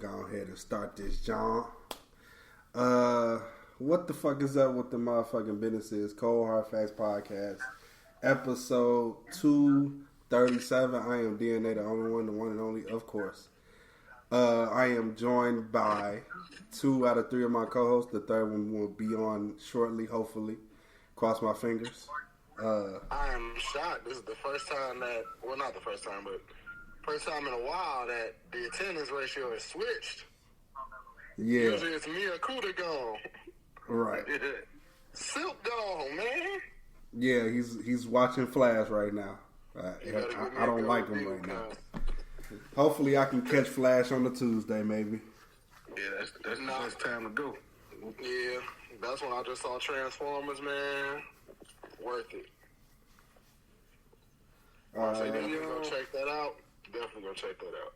go ahead and start this, John. What the fuck is up with the motherfucking businesses? Cold Hard Facts Podcast, episode 237. I am DNA, the only one, the one and only, of course. I am joined by 2 out of 3 of my co-hosts. The third one will be on shortly, hopefully. Cross my fingers. I am shocked. This is the first time that, well, not the first time, but first time in a while that the attendance ratio has switched. Yeah. Usually it's me or Kuda gone. Right. Silk gone, man. Yeah, he's watching Flash right now. I don't like him right now. Hopefully I can catch Flash on the Tuesday, maybe. Yeah, that's the best time to go. Yeah, that's when I just saw Transformers, man. Worth it. Definitely go check that out. Definitely go check that out.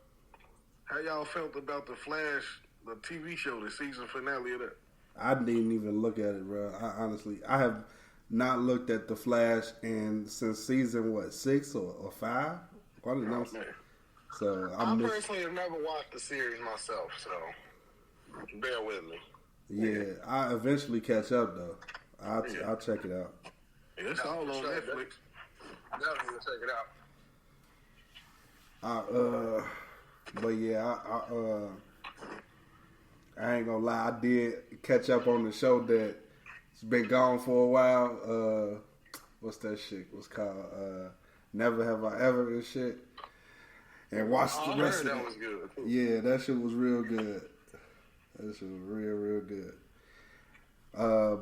How y'all felt about the Flash, the TV show, the season finale of that? I didn't even look at it, bro. I have not looked at the Flash since season 6 or 5. One of them. So I personally have never watched the series myself, so bear with me. Yeah, I eventually catch up though. I'll check it out. Yeah, it's all on Netflix. Definitely check it out. But yeah, I ain't gonna lie. I did catch up on the show that's been gone for a while. What's that shit? What's called Never Have I Ever and shit. And watched the rest of it. That was good. Yeah, that shit was real good. That shit was real good.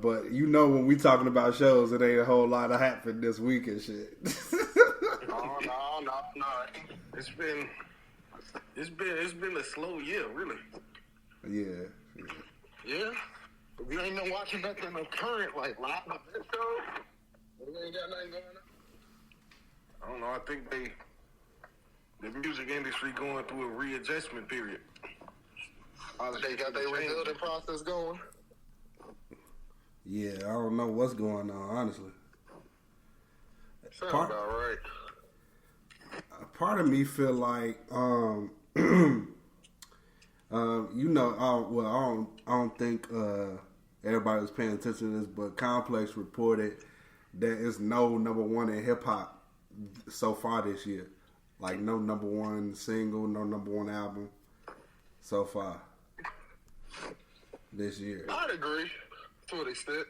But you know when we talking about shows, it ain't a whole lot of happening this week and shit. No. It's been a slow year, really. Yeah. Yeah? If you ain't been watching nothing of current, like live event shows, you ain't got nothing going on. I don't know. I think the music industry going through a readjustment period. They got their rebuilding process going. Yeah, I don't know what's going on, honestly. Sounds about right. Part of me feel like, I don't think everybody was paying attention to this, but Complex reported that it's no number one in hip hop so far this year. Like no number one single, no number one album so far this year. I'd agree to an extent.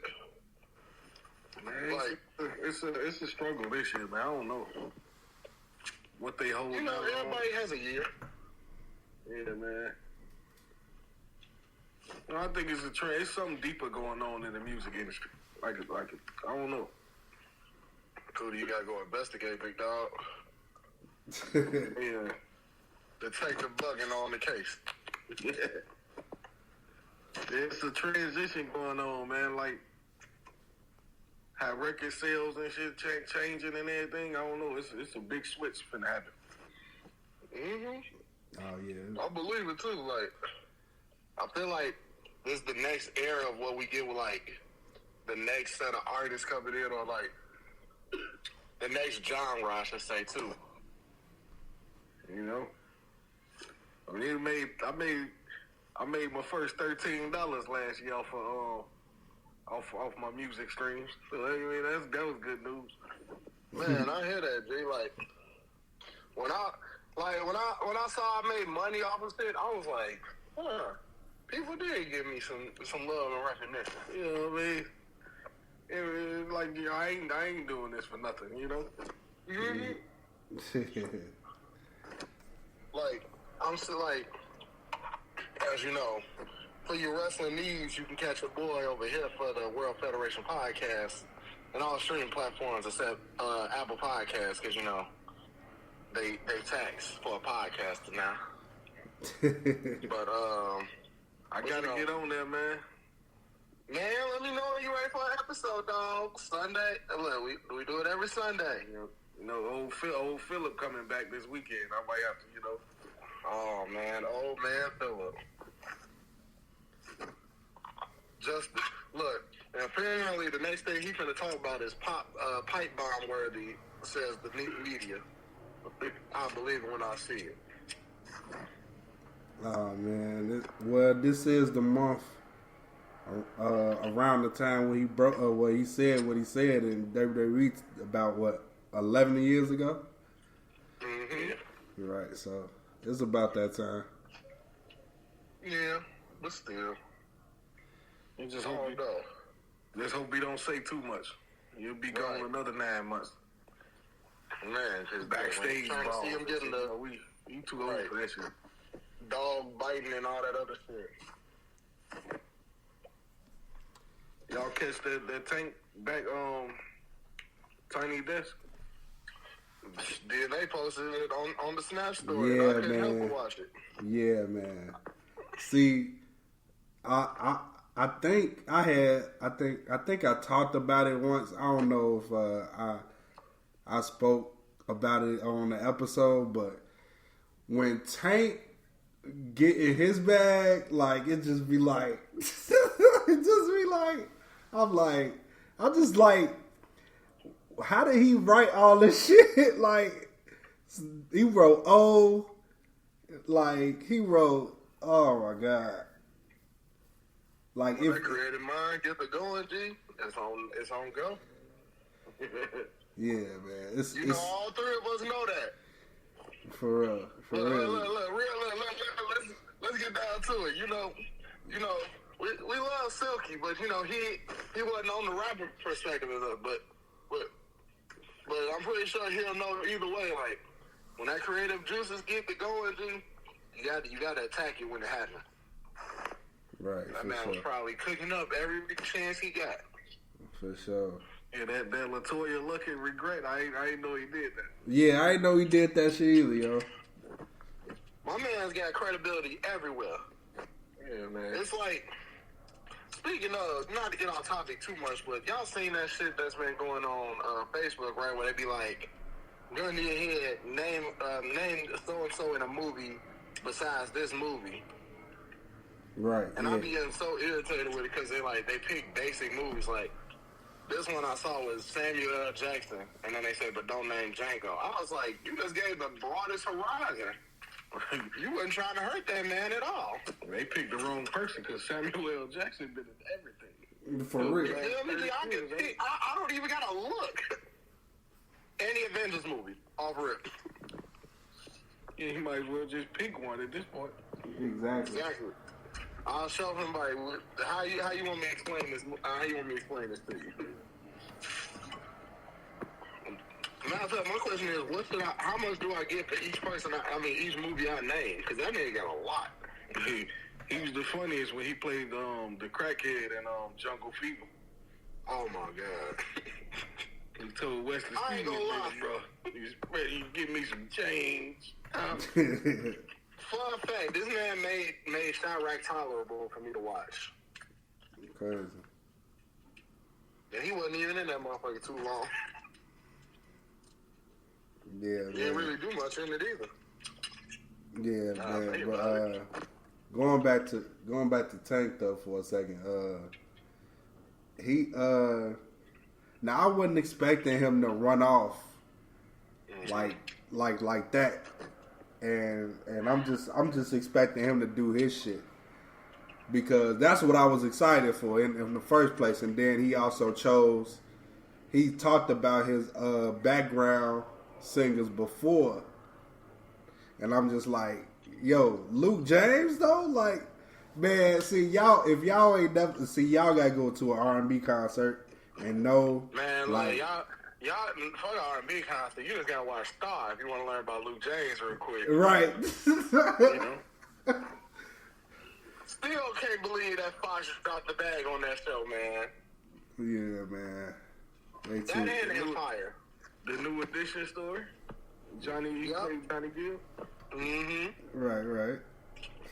Man, it's a struggle this year, man. I don't know what they hold. Everybody has a year. Yeah, man. No, I think it's a trend. It's something deeper going on in the music industry. Like it. I don't know. Cody, you gotta go investigate, big dog. Yeah. Detective bugging on the case. Yeah. There's a transition going on, man. Like how record sales and shit changing and everything. I don't know. It's a big switch finna happen. Mm-hmm. Oh yeah. I believe it too. Like, I feel like this is the next era of what we get with like the next set of artists coming in, or like the next genre, I should say too. You know, I mean, I made my first $13 last year off my music streams. So I mean, that was good news. Man, I hear that, G. Like when I saw I made money off of it, I was like, people did give me some love and recognition. You know what I mean? It, like, you know, I ain't doing this for nothing. You know. Mm-hmm. Like, I'm still like, as you know, for your wrestling needs, you can catch your boy over here for the World Federation Podcast and all streaming platforms except Apple Podcasts, because, you know, they tax for a podcaster now. But, I gotta get on there, man. Man, let me know when you're ready for an episode, dog. Sunday. Look, we do it every Sunday. You know, old Philip coming back this weekend. I might have to, you know. Oh, man. Old man Philip. Just, look, and apparently the next thing he's going to talk about is pipe bomb worthy, says the media. I believe it when I see it. Oh man, this is the month around the time when he broke, what he said in WWE about 11 years ago. Mm-hmm. You're right, so it's about that time. Yeah, but still, You just I hope don't know. Let's hope we don't say too much. You'll be gone Right. another 9 months. Man, because Backstage trying to brawl. see him getting the You too old Right. for that shit. dog biting and all that other shit. Y'all catch that Tank back Tiny Desk? DNA posted it on the Snap story. Yeah, I couldn't help man. but watch it. Yeah, man. See, I think I talked about it once. I don't know if I spoke about it on the episode, but when Tank get in his bag, like it just be like, I'm just like, how did he write all this shit? Like, he wrote he wrote, oh my god. Like When I created mine, get the going, G. It's on go. yeah, man, it's All three of us know that. for real, Let's get down to it. We love Silky, but he wasn't on the rapper perspective of it. But I'm pretty sure he'll know either way. Like when that creative juices get to going, G, you got to attack it when it happens. right, That for man was sure, probably cooking up every chance he got. for sure. Yeah, that LaToya Lucky regret. I ain't know he did that. Yeah, I didn't know he did that shit either, yo. My man's got credibility everywhere. Yeah, man. It's like, speaking of, not to get off topic too much, but y'all seen that shit that's been going on Facebook, right? Where they be like, gun to your head, name so-and-so in a movie besides this movie. Right, And yeah. I be getting so irritated with it because they pick basic movies. Like, this one I saw was Samuel L. Jackson, and then they said, but don't name Django. I was like, you just gave the broadest horizon. You wasn't trying to hurt that man at all. They picked the wrong person because Samuel L. Jackson been in everything. For real. You feel me? I don't even gotta look. Any Avengers movie, off rip. Yeah, he might as well just pick one at this point. Exactly. Exactly. I'll show him like how you want me to explain this. How you want me to explain this to you? Matter of fact, my question is, how much do I get for each person? Each movie I name, because that nigga got a lot. He was the funniest when he played the crackhead in Jungle Fever. Oh my god. He told Wesley I ain't Snipes, gonna lie. bro, he's ready to give me some change. Fun fact: this man made Chirac tolerable for me to watch, Crazy. and he wasn't even in that motherfucker too long. Yeah, He didn't man. really do much in it either. Yeah, Nah, man. think But about it. going back to Tank though for a second. He now I wasn't expecting him to run off like that, and I'm just expecting him to do his shit because that's what I was excited for in the first place. And then he also he talked about his background singers before, and I'm just like, yo, Luke James though, like, man, see y'all, if y'all ain't never see, y'all gotta go to an R&B concert and know, Man, like y'all for the R&B concert, you just gotta watch Star if you want to learn about Luke James real quick. right? You know? Still can't believe that Fox just dropped the bag on that show, man. Yeah, man. They That too. and Empire. The New Edition story. Johnny Yup. played Johnny Gill. Mm-hmm. Right,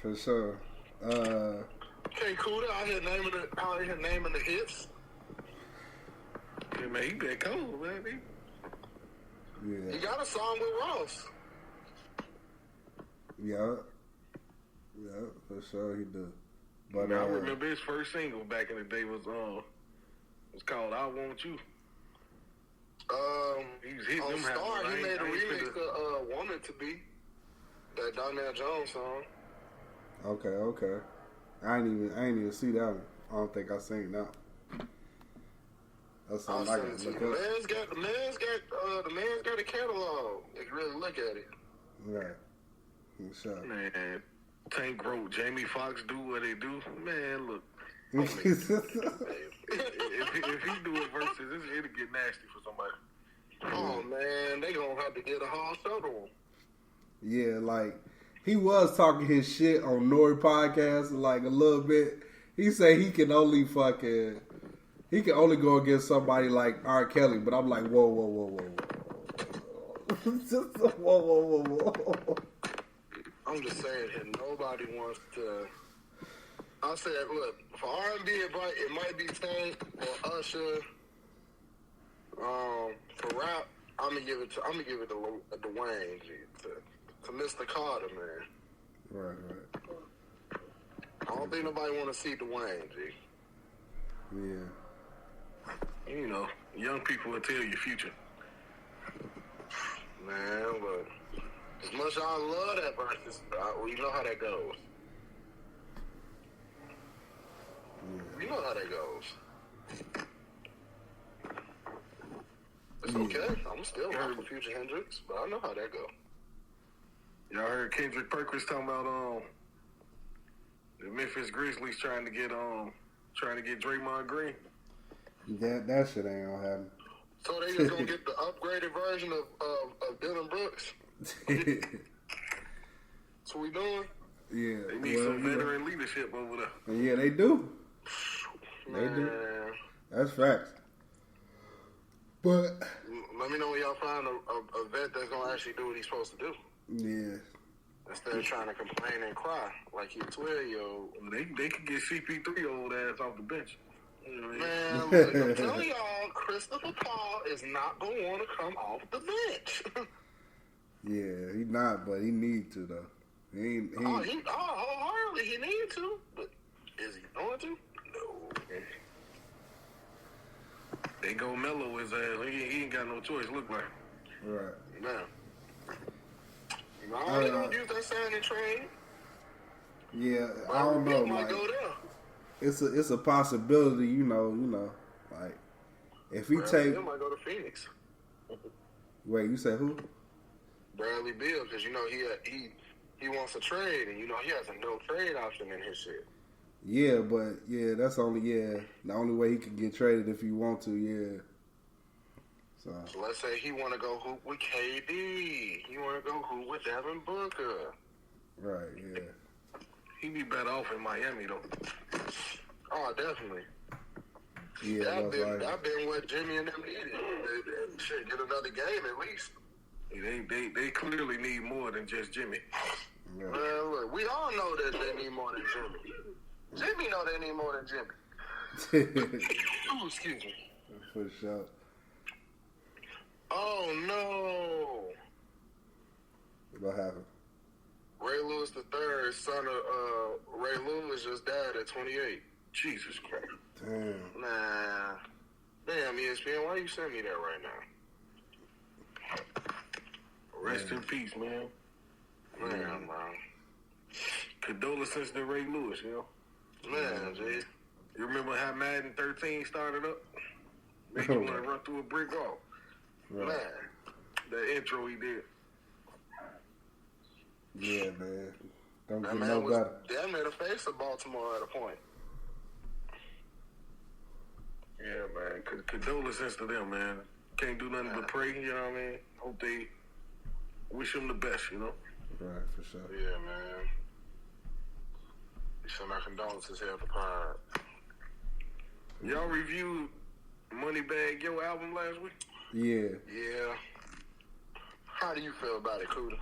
for sure. K. Kuda out here naming the hits. Yeah, man, he been cold, man. He Yeah, got a song with Ross. yeah, for sure he do. But I remember his first single back in the day was called "I Want You." He was hitting On them Star, houses. he made a I ain't remix finna- of "Want It to Be," that Donnell Jones song. Okay. I ain't even see that one. I don't think I seen that. That's I'll something I send it gotta to you. look up. The man's got a catalog. If you really look at it. Right. What's up? Man, Tank wrote Jamie Foxx do what they do. Man, look. If he do it versus, it'll get nasty for somebody. Oh man, they gonna have to get a whole show to him. Yeah, like he was talking his shit on Nori podcast, like a little bit. He said he can only go against somebody like R. Kelly, but I'm like, whoa. Just whoa. I'm just saying that nobody wants to. I said, look, for R&B, it might be Tank or Usher. For rap, I'm gonna give it to Dwayne G, to Mr. Carter, man. Right. I don't think nobody want to see Dwayne G. Yeah. You know, young people will tell your future. Man, look, as much as I love that versus, we know how that goes. We know how that goes. It's okay. I'm still rocking for Future Hendrix, but I know how that go. Y'all heard Kendrick Perkins talking about the Memphis Grizzlies trying to get Draymond Green. That shit ain't gonna happen. So they just gonna get the upgraded version of Dylan Brooks. That's what we doing? Yeah. They need some veteran leadership over there. Yeah, they do. Man. That's facts. But Let me know when y'all find a vet that's gonna actually do what he's supposed to do. yeah. Instead of trying to complain and cry like he a 12-year-old. They could get CP3 old ass off the bench. You know what I mean? Man, look, I'm telling y'all, Christopher Paul is not going to want to come off the bench. Yeah, he not, but he need to though. He wholeheartedly he need to, but is he going to? No. They go mellow his ass. He ain't got no choice. Look like. right. Man. No, they don't use that signing trade. Yeah, I don't know. Might Like, go there. it's a possibility, you know. Like, if he take, Bill might go to Phoenix. wait, you said who? Bradley Beal, because he wants a trade, and he has a no trade option in his shit. Yeah, but yeah, that's the only way he can get traded if he want to. Yeah. So let's say he want to go hoop with KD. He want to go hoop with Devin Booker. right, yeah. He be better off in Miami though. Oh, definitely. Yeah, That been what Jimmy and them needed. They should get another game at least. They clearly need more than just Jimmy. Yeah. Man, look, we all know that they need more than Jimmy. Jimmy know they need more than Jimmy. Ooh, excuse me. For sure. Oh no! What happened? Ray Lewis III, son of Ray Lewis, just died at 28. Jesus Christ. Damn. Nah. Damn, ESPN, why you send me that right now? Rest in peace, man. Man. Condolences to Ray Lewis, you know. Man, G. You remember how Madden 13 started up? Made you want to run through a brick wall. Right. Man. That intro he did. Yeah, man. Don't That get man no was better. damn near the face of Baltimore at a point. Yeah, man. Condolences to them, man. Can't do nothing but pray, you know what I mean? Hope they wish him the best, you know? Right, for sure. Yeah, man. You send my condolences here at the pod. Y'all reviewed Moneybagg Yo album last week? Yeah. Yeah. How do you feel about it, Kuda?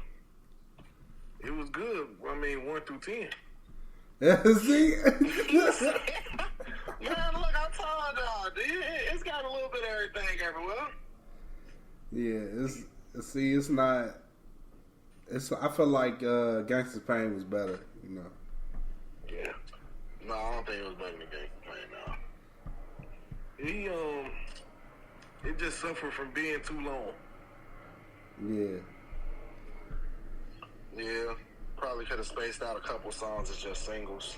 It was good. I mean, 1 through 10. See? Man, look, I told y'all, dude, it's got a little bit of everything everywhere. Yeah, it's not. I feel like Gangsta's Pain was better, you know. Yeah. No, I don't think it was better than Gangsta Pain, no. It just suffered from being too long. Yeah. Yeah. Probably could have spaced out a couple songs as just singles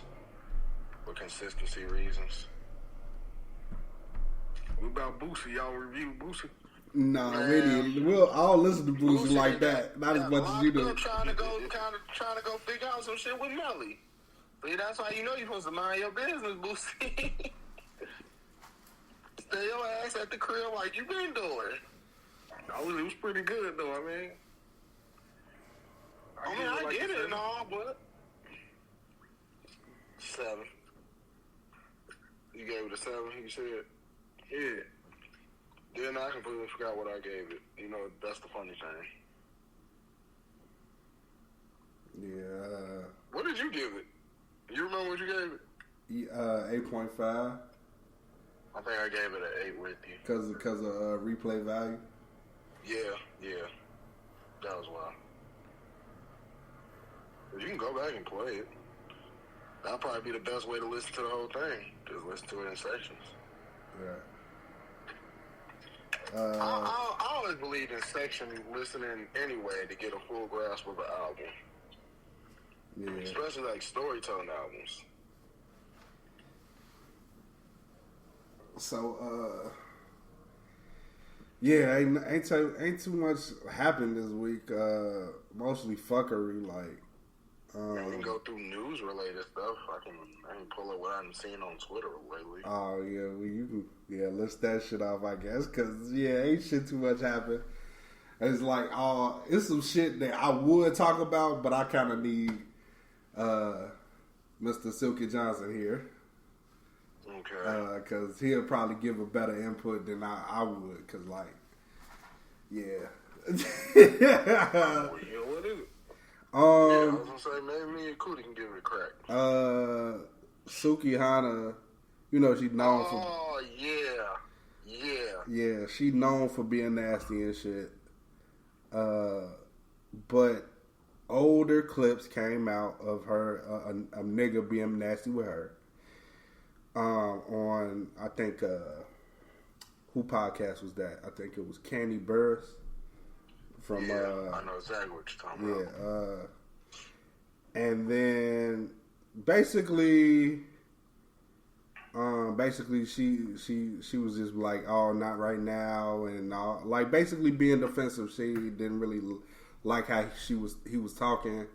for consistency reasons. What about Boosie? Y'all review Boosie? Nah, Man. really. We'll all listen to Boosie like that. Not as much as you do. Trying to go figure out some shit with Melly. See, that's why you know you're supposed to mind your business, Boosie. Stay your ass at the crib like you been doing. It was pretty good though. I get it and all, but 7. You gave it a 7, you said? Yeah. Then I completely forgot what I gave it. You know, that's the funny thing. Yeah. What did you give it? You remember what you gave it? 8.5. I think I gave it an 8 with you. Because of replay value. Yeah. That was why. But you can go back and play it. That'll probably be the best way to listen to the whole thing. Just listen to it in sections. Right. I always believed in section listening anyway to get a full grasp of an album. Yeah. Especially like storytelling albums. So, yeah, ain't too much happened this week. Mostly fuckery, like. We can go through news related stuff. I can pull up what I've seen on Twitter lately. Oh yeah, you can list that shit off, I guess, because ain't shit too much happened. It's like it's some shit that I would talk about, but I kind of need Mr. Silky Johnson here. Okay. Because he'll probably give a better input than I would, because yeah. What is it? I was gonna say maybe me and Cootie can give it a crack. Suki Hana, she's known for. Oh yeah. Yeah, she's known for being nasty and shit. But older clips came out of her, a nigga being nasty with her. On I think who podcast was that? I think it was Candy Burris. From I know exactly what you're talking about. And then basically she was just like, oh, not right now, and all, like basically being defensive. She didn't really like how he was talking.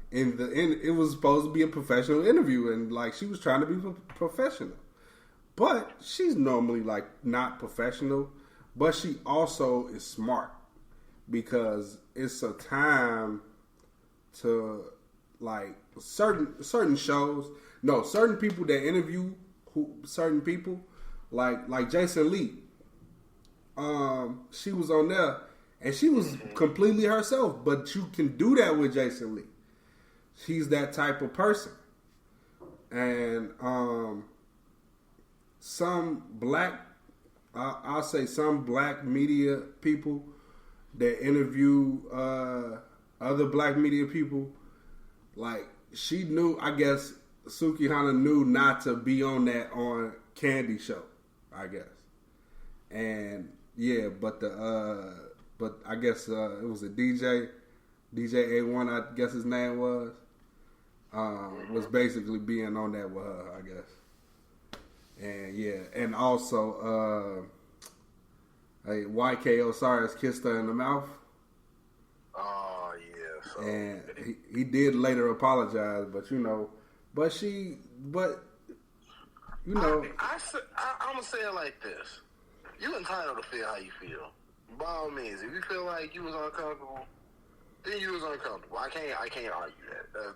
It was supposed to be a professional interview, and like she was trying to be professional, but she's normally like not professional, but she also is smart. Because it's a time to like certain shows. No, certain people that interview certain people, like Jason Lee. She was on there and she was completely herself. But you can do that with Jason Lee. She's that type of person. And some black media people that interview other black media people, like she knew, I guess Suki Hana knew not to be on that on Candy show, I guess. And yeah, but I guess it was a DJ A1, I guess his name was basically being on that with her, I guess. And yeah, and also YK Osiris kissed her in the mouth. Oh yeah. So, and he did later apologize, but I'm gonna say it like this: you entitled to feel how you feel. By all means, if you feel like you was uncomfortable, then you was uncomfortable. I can't argue that.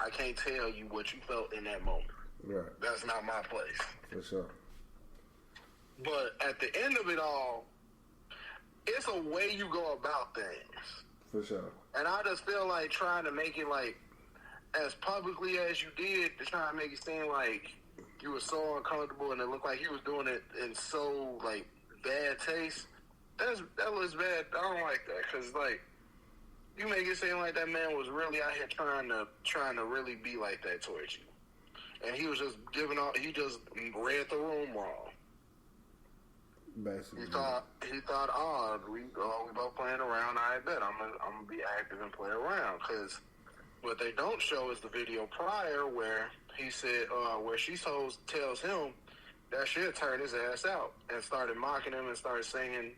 I can't tell you what you felt in that moment. Right. That's not my place. For sure. But at the end of it all, it's a way you go about things. For sure. And I just feel like trying to make it like as publicly as you did, to try to make it seem like you were so uncomfortable and it looked like you was doing it in so like bad taste. That was bad. I don't like that because like you make it seem like that man was really out here trying to really be like that towards you, and he was just he just read the room wrong. Basically, he thought, we both playing around. I bet I'm gonna be active and play around because what they don't show is the video prior where he said, where she tells him that she'll turn his ass out and started mocking him and started singing,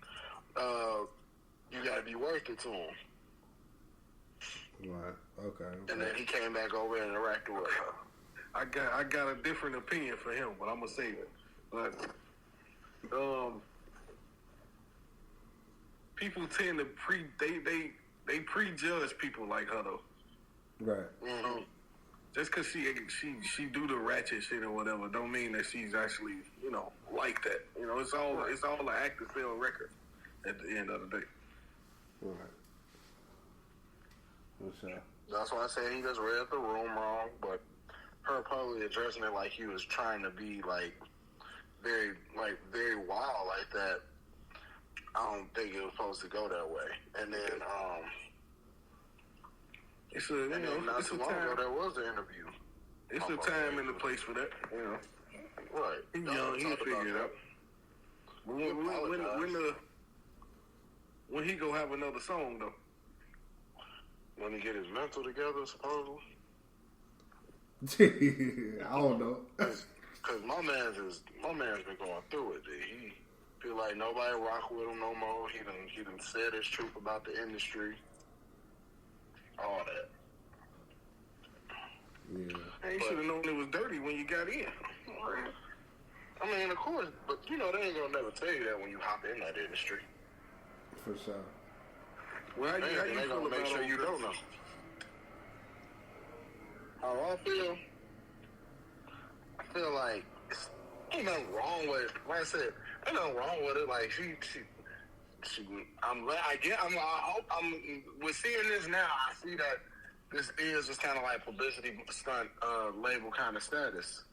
you gotta be worth it to him. Right. Okay. And then he came back over and interacted with her. I got a different opinion for him, but I'm gonna save it. But people tend to they prejudge people like her though. Right. Mm-hmm. Just because she do the ratchet shit or whatever, don't mean that she's actually like that. It's all an act to sell records at the end of the day. Right. For sure. That's why I said he just read the room wrong, but her probably addressing it like he was trying to be very wild like that. I don't think it was supposed to go that way. And then not too long ago there was the interview. It's a time and a place for that, Right. He's young, he'll figure it out. When he go have another song though? When he get his mental together, supposedly. I don't know. Cause my man's been going through it. Dude. He feel like nobody rock with him no more. He done said his truth about the industry. All that. Yeah. Hey, you should have known it was dirty when you got in. I mean, of course, but they ain't gonna never tell you that when you hop in that industry. For sure. Well, how you they feel gonna make about sure you don't know. How I feel like ain't nothing wrong with it. Like I said, ain't nothing wrong with it. Like she with seeing this now, I see that this is just kind of like publicity stunt label kind of status.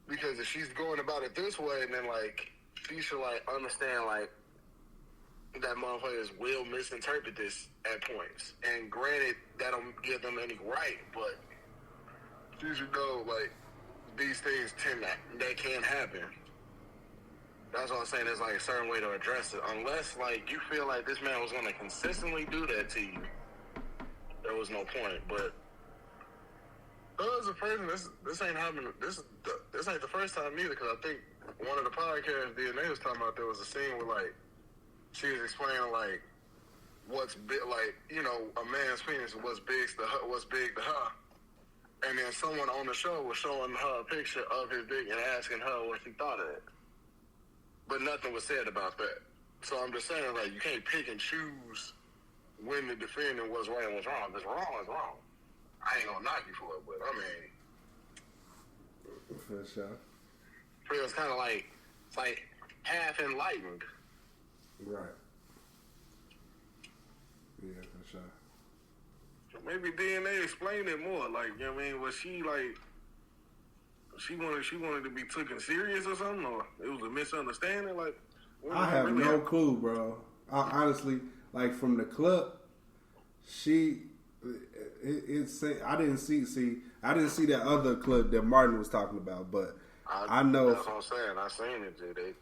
Because if she's going about it this way, then she should understand that motherfuckers will misinterpret this at points. And granted, that don't give them any right, but you should know these things they can happen. That's what I'm saying. There's a certain way to address it. Unless you feel like this man was going to consistently do that to you, there was no point. But as a person, this ain't happening. This ain't the first time either. Because I think one of the podcasts DNA was talking about, there was a scene where she was explaining what's big, a man's penis, what's big to her. And then someone on the show was showing her a picture of his dick and asking her what she thought of it. But nothing was said about that. So I'm just saying, you can't pick and choose when to defend and what's right and what's wrong. If it's wrong, it's wrong. I ain't gonna knock you for it, but for sure. It's kind of it's half enlightened. Right. Yeah, for sure. Maybe DNA explain it more. Was she she wanted to be taken serious or something, or it was a misunderstanding? I have no clue, bro. I honestly, from the clip, I didn't see that other clip that Martin was talking about, but I know. That's what I'm saying. I seen it, dude.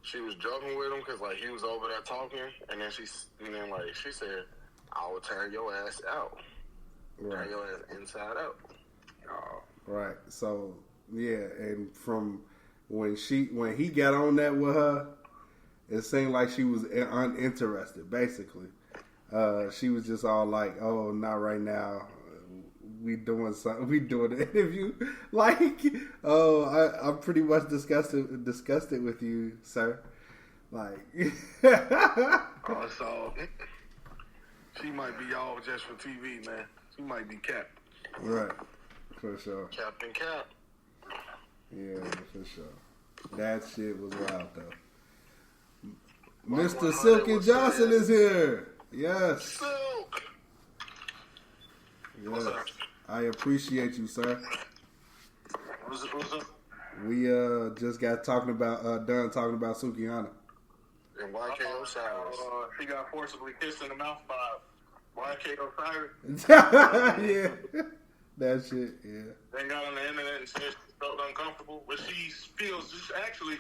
She was joking with him because he was over there talking, and then she said, "I will turn your ass out, turn your ass inside out." Right. So yeah, and from when he got on that with her, it seemed like she was uninterested. Basically, she was just all like, "Oh, not right now. We doing something. We doing an interview." I'm pretty much disgusted with you, sir. So she might be all just for TV, man. She might be capped. Right. For sure. Captain Cap. Yeah, for sure. That shit was wild, though. Mr. Silky Johnson is here. Yes. Silk. Yes. I appreciate you, sir. What's up? We just got done talking about Sukihana. And YKO Cyrus. She got forcibly kissed in the mouth by YKO Cyrus. Yeah. That shit, yeah. Then got on the internet and said she felt uncomfortable, but she feels just actually.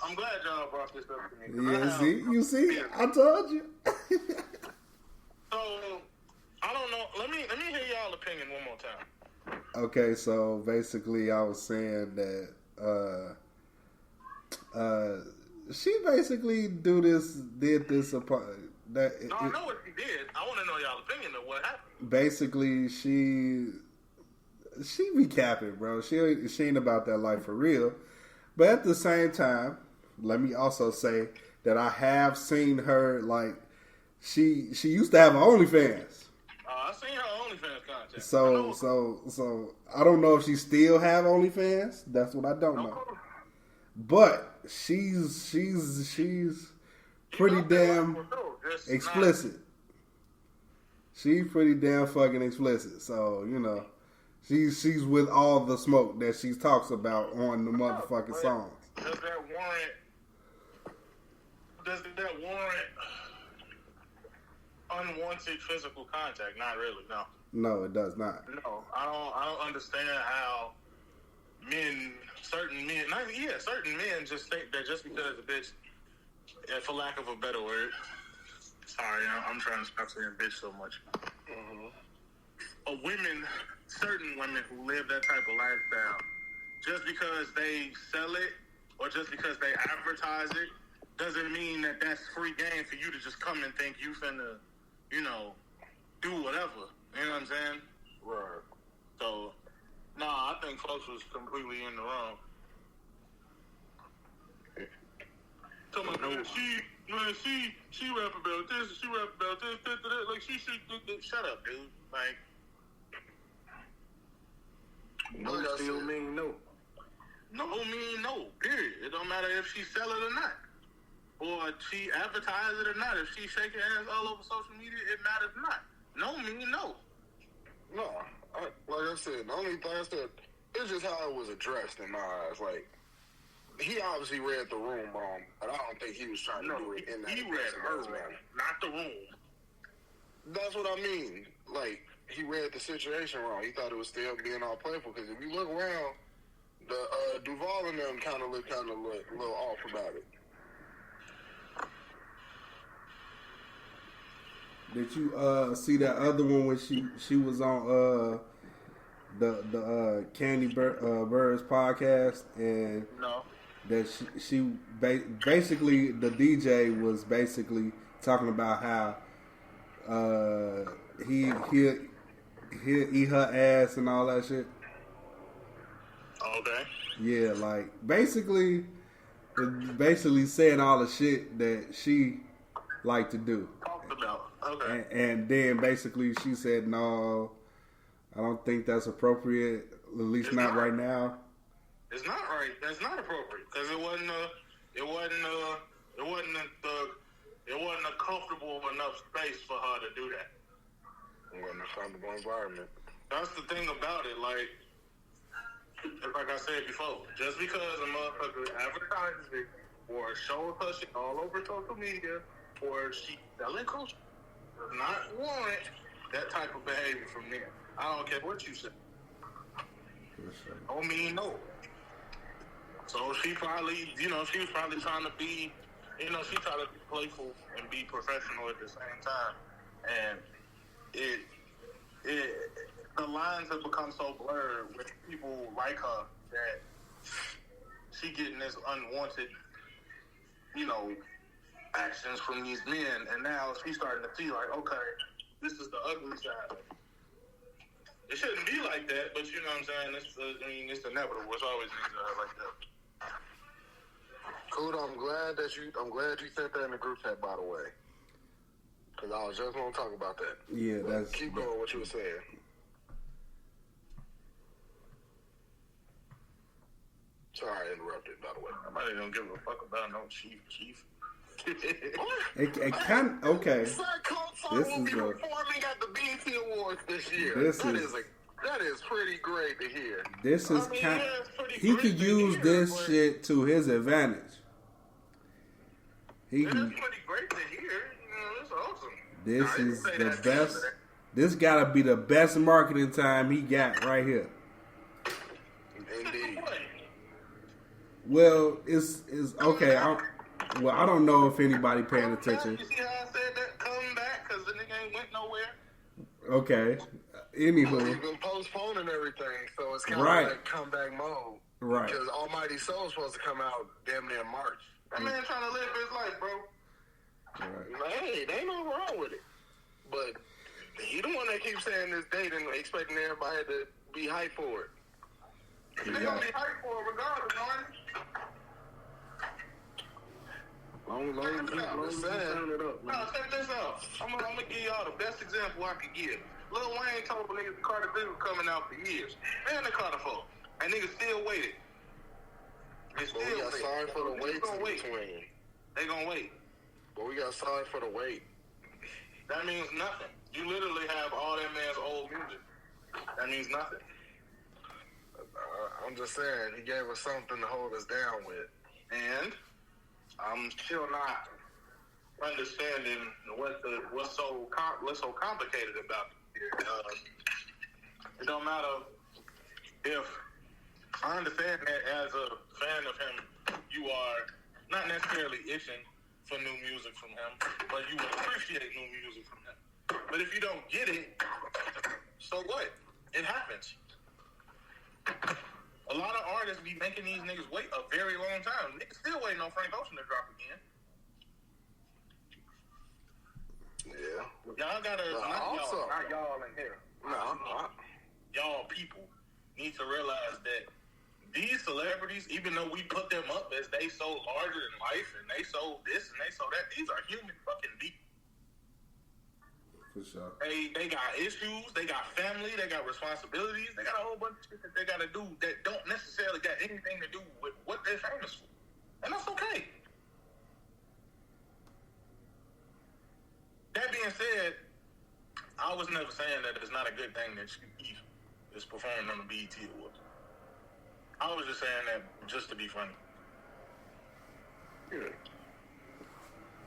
I'm glad y'all brought this up to me. Yeah, you see, I told you. So I don't know. Let me hear y'all opinion one more time. Okay, so basically, I was saying that she basically did this. That No, I know what she did. I want to know y'all opinion of what happened. basically she be capping, bro. She ain't about that life for real. But at the same time, let me also say that I have seen her like she used to have an OnlyFans. I seen her OnlyFans content. So I don't know if she still have OnlyFans. That's what I don't know. But she's pretty damn explicit. She's pretty damn fucking explicit. So, you know, she's with all the smoke that she talks about on the motherfucking songs. Does that warrant unwanted physical contact? Not really, no. No, it does not. No, I don't understand how certain men just think that just because a bitch, for lack of a better word, sorry, I'm trying to stop saying bitch so much. Certain women who live that type of lifestyle, just because they sell it or just because they advertise it, doesn't mean that that's free game for you to just come and think you finna, do whatever. You know what I'm saying? Right. So, I think folks was completely in the wrong. Talking about, she rap about this, she rap about this, like she should shut up, dude. Like, no still mean no. No mean no, period. It don't matter if she sell it or not. Or she advertise it or not. If she shake her ass all over social media, it matters not. No mean no. No, like I said, the only thing I said, it's just how it was addressed in my eyes. Like, he obviously read the room wrong, but I don't think he was trying to do it in that. He read her wrong, not the room. That's what I mean. Like, he read the situation wrong. He thought it was still being all playful. Because if you look around, the Duval and them kind of look a little off about it. Did you see that other one when she was on the Candy Birds podcast and no, that she basically the DJ was basically talking about how he'll eat her ass and all that shit. Okay. Yeah, like basically saying all the shit that she liked to do. Talked about. Okay. And then basically she said, "No, I don't think that's appropriate. At least not right now." It's not right. That's not appropriate because it wasn't a comfortable enough space for her to do that. It wasn't a comfortable environment. That's the thing about it. Like I said before, just because a motherfucker advertises it or shows her shit all over social media or she selling culture does not warrant that type of behavior from there. I don't care what you say. Don't mean no. So she probably, she was probably trying to be, she tried to be playful and be professional at the same time. And the lines have become so blurred with people like her that she getting this unwanted, actions from these men, and now she's starting to see like, okay, this is the ugly side of it. It shouldn't be like that, but you know what I'm saying? It's inevitable. It's always like that. Cool. I'm glad you sent that in the group chat, by the way, because I was just going to talk about that. Yeah, that's keep going. What you were saying. Sorry, I interrupted. By the way, nobody don't give a fuck about no chief. It kind okay. Sir Coates will be performing at the BET Awards this year. That is pretty great to hear. This is he could use this shit to his advantage. It's pretty great to hear. It's awesome. This is the best. This gotta be the best marketing time he got right here. Indeed. Well, it's okay. I don't know if anybody paying attention. You see how I said that? Come back, because the nigga ain't went nowhere. Okay. But he's Anywho, been postponing everything, so it's kind of Right. like comeback mode. right. Because Almighty Soul is supposed to come out damn near March. That man trying to live his life, bro. Right. Like, hey, there ain't nothing wrong with it. But he the one that keeps saying this date and expecting everybody to be hyped for it. They gonna be hyped for it regardless, man. Long as you turn it up, No, man. check this out. I'm gonna give y'all the best example I can give. Lil Wayne told niggas Carter B was coming out for years. Man, the Carter for. And niggas still waited. They But still we got waited. signed for the Niggas wait gonna in wait. between. They gonna wait. But we got signed for the wait. That means nothing. You literally have all that man's old music. That means nothing. I'm just saying, he gave us something to hold us down with. And I'm still not understanding what's so complicated about it. It don't matter if I understand that as a fan of him, you are not necessarily itching for new music from him, but you will appreciate new music from him. But if you don't get it, so what? It happens. A lot of artists be making these niggas wait a very long time. Niggas still waiting on Frank Ocean to drop again. Yeah. Y'all gotta, not y'all in here. No, Y'all people need to realize that these celebrities, even though we put them up as they so larger than life and they so this and they so that, these are human fucking beings. For sure. They got issues, they got family, they got responsibilities, they got a whole bunch of shit that they gotta do that don't necessarily got anything to do with what they're famous for. And that's okay. That being said, I was never saying that it's not a good thing that Chief is performing on the BET Awards. I was just saying that just to be funny.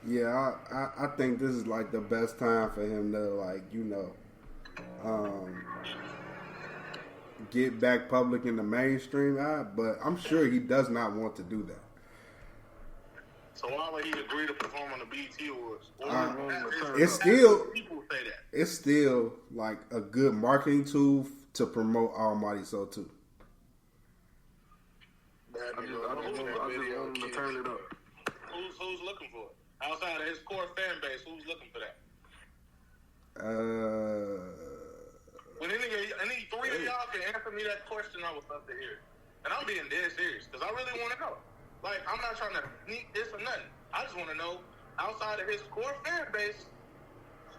Yeah, I think this is like the best time for him to, like, you know, get back public in the mainstream eye, but I'm sure he does not want to do that. So why would he agree to perform on the BET Awards? It's still People say that. it's still like a good marketing tool to promote Almighty Soul too. I just want him to turn it up. Who's looking for it? Outside of his core fan base, who's looking for that? When any three of y'all can answer me that question, I would love to hear it. And I'm being dead serious, because I really want to know. Like, I'm not trying to sneak this or nothing. I just want to know, outside of his core fan base,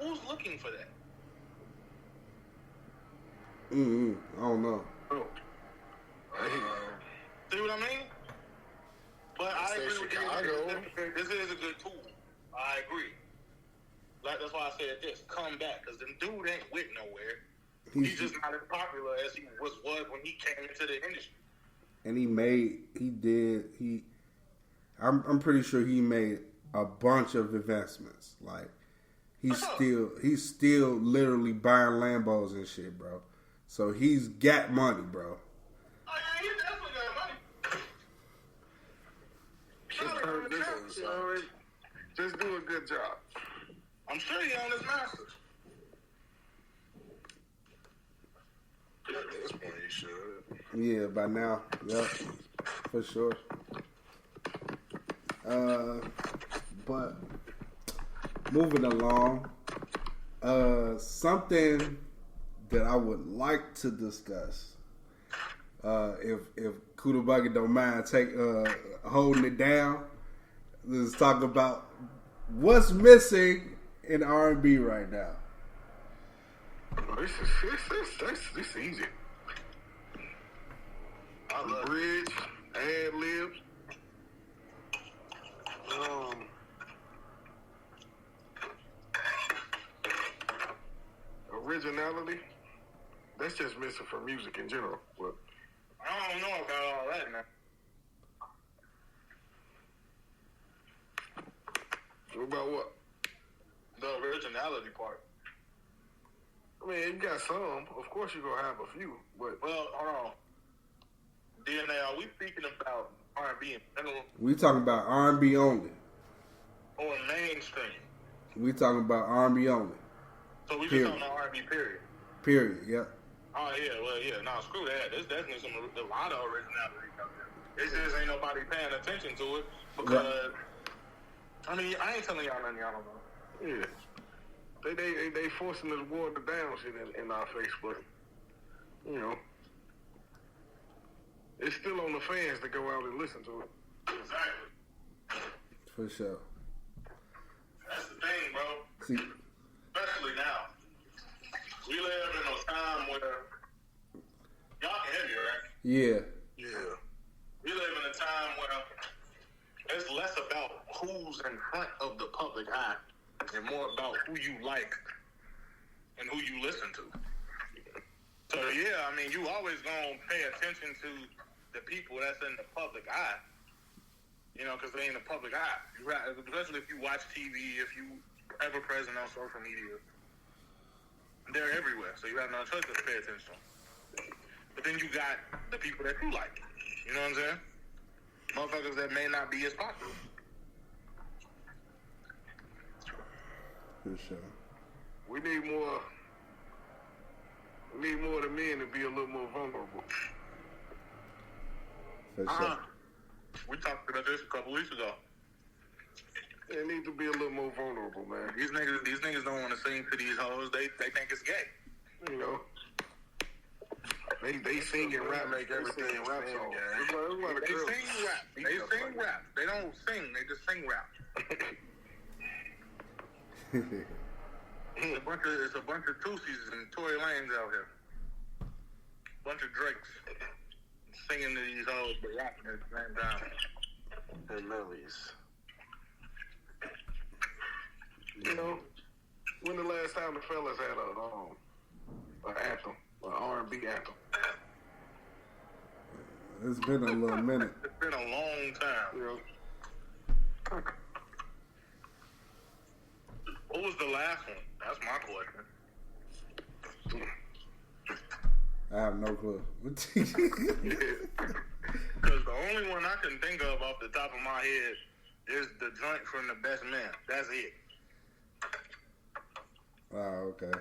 who's looking for that? I don't know. Oh. See what I mean? But I Say agree with Chicago. you. This is a good tool. I agree. Like, that's why I said this. Come back, because them dude ain't with nowhere. He's just not as popular as he was when he came into the industry. And I'm pretty sure he made a bunch of investments. Like he's still literally buying Lambos and shit, bro. So he's got money, bro. Oh, yeah, he definitely got money. Just do a good job. I'm sure he on his masters. at this point you should. Yeah, by now, yep, for sure. But moving along, something that I would like to discuss, if Kudabagi don't mind holding it down, let's talk about what's missing in R&B right now. This easy. The bridge, ad libs. Originality. That's just missing from music in general. But I don't know about all that, man. what about what? The originality part. I mean, you got some. Of course, you're gonna have a few, but Well, hold on. DNA, are we speaking about R&B in general We talking about R&B only. or mainstream? We talking about R&B only. So we Period. just talking about R&B, period. Period. Yep. Oh yeah, well yeah, nah, screw that. There's definitely a lot of originality out there. It's just ain't nobody paying attention to it because I mean I ain't telling y'all nothing y'all don't know. Yeah. They forcing us water down shit in our face, but you know, it's still on the fans to go out and listen to it. Exactly. For sure. That's the thing, bro. See, Especially now. We live in a time where y'all can hear me, right? yeah. Yeah. We live in a time where it's less about who's in front of the public eye and more about who you like and who you listen to. So yeah, I mean, you always gonna pay attention to the people that's in the public eye, you know, because they in the public eye. Especially if you watch TV, if you ever present on social media, they're everywhere. So you have no choice but to pay attention. But then you got the people that you like. You know what I'm saying? Motherfuckers that may not be as popular. For sure. We need more of the men to be a little more vulnerable. For sure. We talked about this a couple weeks ago. They need to be a little more vulnerable, man. These niggas don't want to sing to these hoes. They think it's gay. You know, they sing and rap, make everything rap songs. They sing rap. They sing rap. They don't sing. They just sing rap. It's a bunch of Tusies and Tory Lanez out here. Bunch of Drakes singing to these hoes but rapping at the same time. And Mellies. You know, when the last time the fellas had an anthem, an R&B anthem? It's been a little minute. It's been a long time. You know, What was the last one? That's my question. I have no clue. Because the only one I can think of off the top of my head is the joint from The Best Man. That's it. Oh, okay.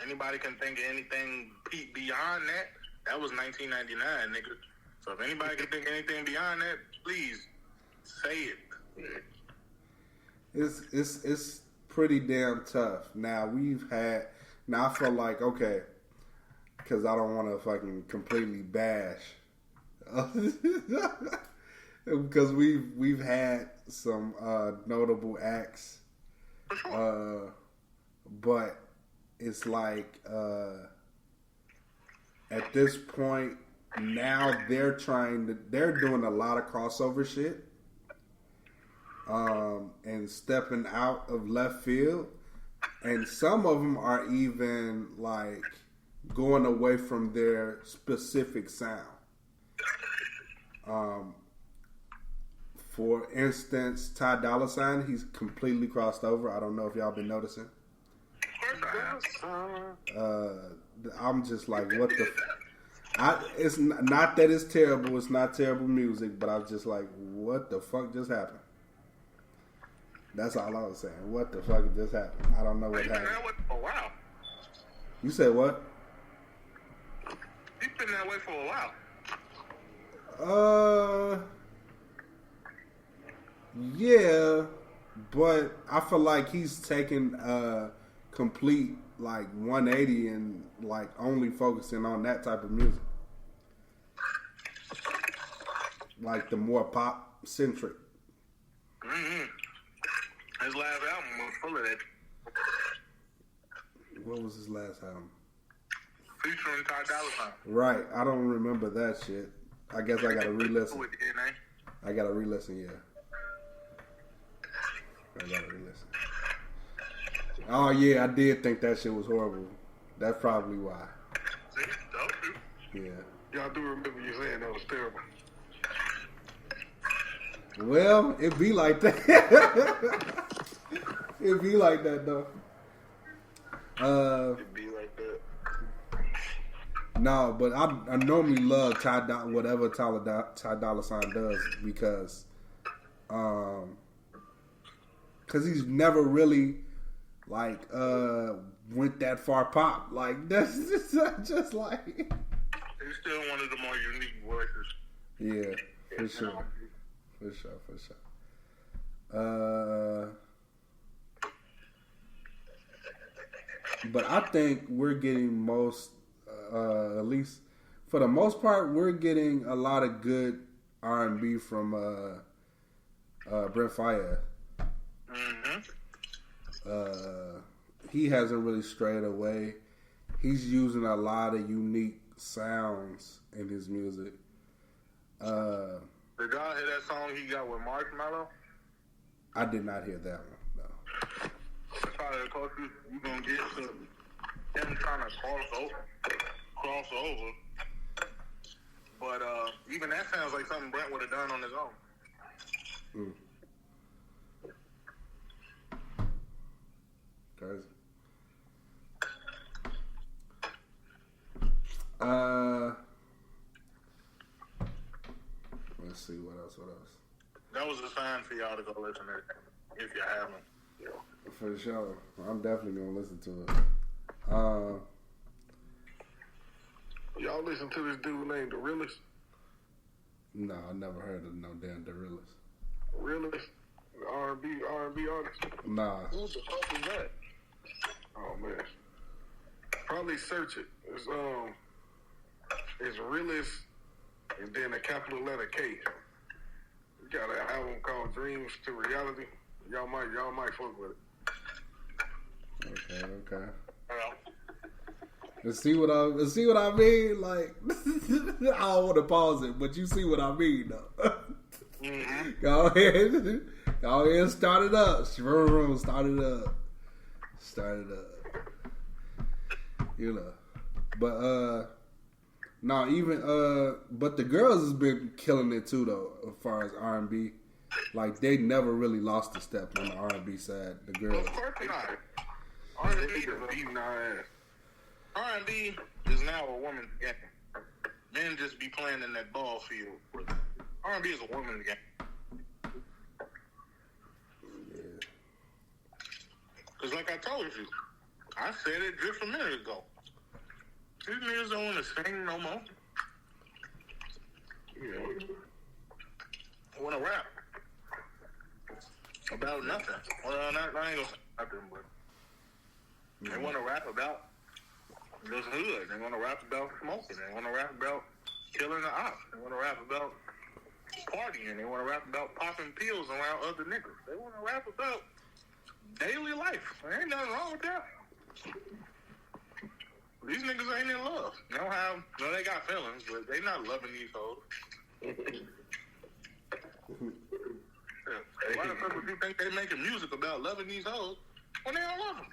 Anybody can think of anything beyond that? That was 1999, nigga. So if anybody can think of anything beyond that, please say it. It's pretty damn tough. Now I feel like, okay, because I don't want to fucking completely bash, because we've had some notable acts, but it's like at this point now they're doing a lot of crossover shit. And stepping out of left field, and some of them are even like going away from their specific sound. For instance, Ty Dolla $ign, he's completely crossed over. I don't know if y'all been noticing. I'm just like, what the? It's not that it's terrible. It's not terrible music, but I'm just like, what the fuck just happened? That's all I was saying. What the fuck just happened? I don't know what happened. For a while. You said what? He's been that way for a while. Yeah, but I feel like he's taking a complete like 180 and like only focusing on that type of music, like the more pop centric. Mm-hmm. His last album was full of that. What was his last album? Featuring Ty Dolla $ign. Right, I don't remember that shit. I guess I gotta re-listen. With DNA. I gotta re-listen, yeah. I gotta re-listen. Oh yeah, I did think that shit was horrible. That's probably why. See? Dope. Yeah. y'all do remember you saying that was terrible. Well, it be like that. It be like that though. It be like that. No, but I normally love whatever Ty Dolla $ign does because he's never really went that far pop. Like that's just like. He's still one of the more unique voices. Yeah, for sure. But I think we're getting at least for the most part, we're getting a lot of good R&B from Brent Faiyaz. He hasn't really strayed away. He's using a lot of unique sounds in his music. The guy hear that song he got with Marshmello? I did not hear that one. No. That's probably the closest you're gonna get to him trying to cross over. But even that sounds like something Brent would have done on his own. Crazy. Let's see what else. That was a sign for y'all to go listen to it if you haven't. For sure, I'm definitely gonna listen to it. Y'all listen to this dude named The Realest? No, I never heard of no damn The Realest. Realest? R&B artist? Nah. Who the fuck is that? Oh man. Probably search it. It's Realest and then a capital letter K. We got an album called Dreams to Reality. Y'all might fuck with it. Okay. Let's see what I mean. Like, I don't want to pause it, but you see what I mean, though. Go ahead, and start it up. Start it up. You know, but but the girls has been killing it too, though. As far as R&B, like they never really lost a step on the R&B side. The girls. Of course not. R&B is now a woman's game. Men just be playing in that ball field. R&B is a woman's game. Yeah. Because like I told you, I said it just a minute ago. These niggas don't want to sing no more. Yeah. They want to rap. About nothing. Well, I ain't gonna say nothing, but they want to rap about this hood. They want to rap about smoking. They want to rap about killing the ops. They want to rap about partying. They want to rap about popping pills around other niggas. They want to rap about daily life. There ain't nothing wrong with that. These niggas ain't in love. They don't have, no, they got feelings, but they not loving these hoes. Why the fuck would you think they making music about loving these hoes when they don't love them?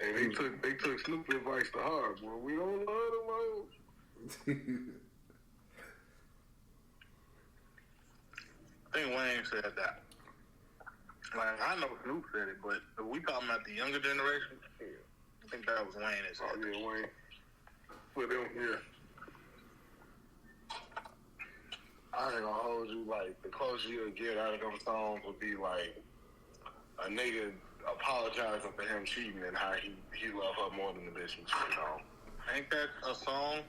And they took Snoop advice to heart. Well, we don't love them hoes. I think Wayne said that. Like, I know Snoop said it, but if we talking about the younger generation, I think that was Wayne that said it. Oh, yeah, Wayne. For them, yeah. I ain't gonna hold you, like, the closer you'll get out of them songs would be, like, a nigga apologizing for him cheating and how he love her more than the bitch he cheated on. Ain't that a song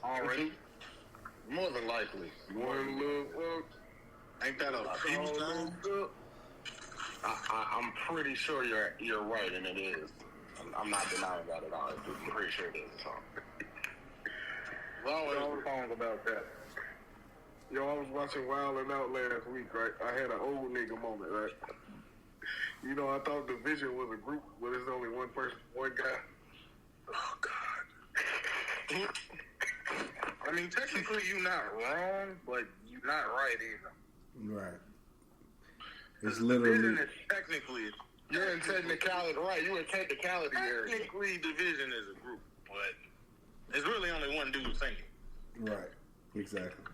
already? More than likely. One love, ain't that a few song? I'm pretty sure you're right, and it is. I'm not denying that at all. I'm pretty sure it is a song. There's always a song about that. Yo, I was watching Wild 'N Out last week, right? I had an old nigga moment, right? You know, I thought Division was a group, but it's only one person, one guy. Oh, God. I mean, technically, you're not wrong, but you're not right either. Right. It's literally. Division is technically. You're in technicality, right? You're in technicality area. Technically, Division is a group, but it's really only one dude singing. Right. Exactly.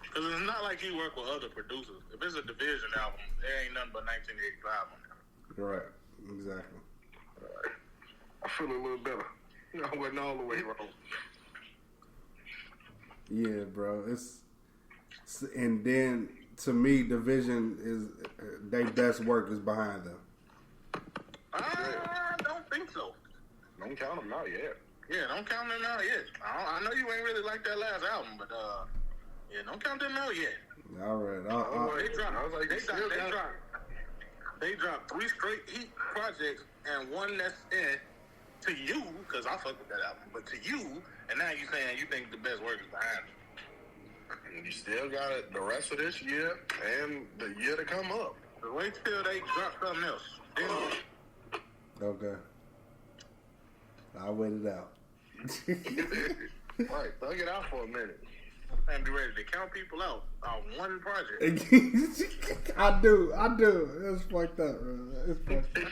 Because it's not like he work with other producers. If it's a Division album, there ain't nothing but 1985 on it. Right. Exactly. I feel a little better. I wasn't all the way wrong. Yeah, bro. And then to me, Division is their best work is behind them. Don't count them out yet. Yeah, don't count them out yet. I know you ain't really like that last album, but yeah, don't count them out yet. All right. They dropped 3 straight heat projects and one that's to you, because I fuck with that album, but to you, and now you saying you think the best work is behind it. And you still got it the rest of this year and the year to come up. So wait till they drop something else. Then Okay. I'll wait it out. Right, thug it out for a minute. and be ready to count people out on one project. I do. It's fucked up, bro. It's fucked up.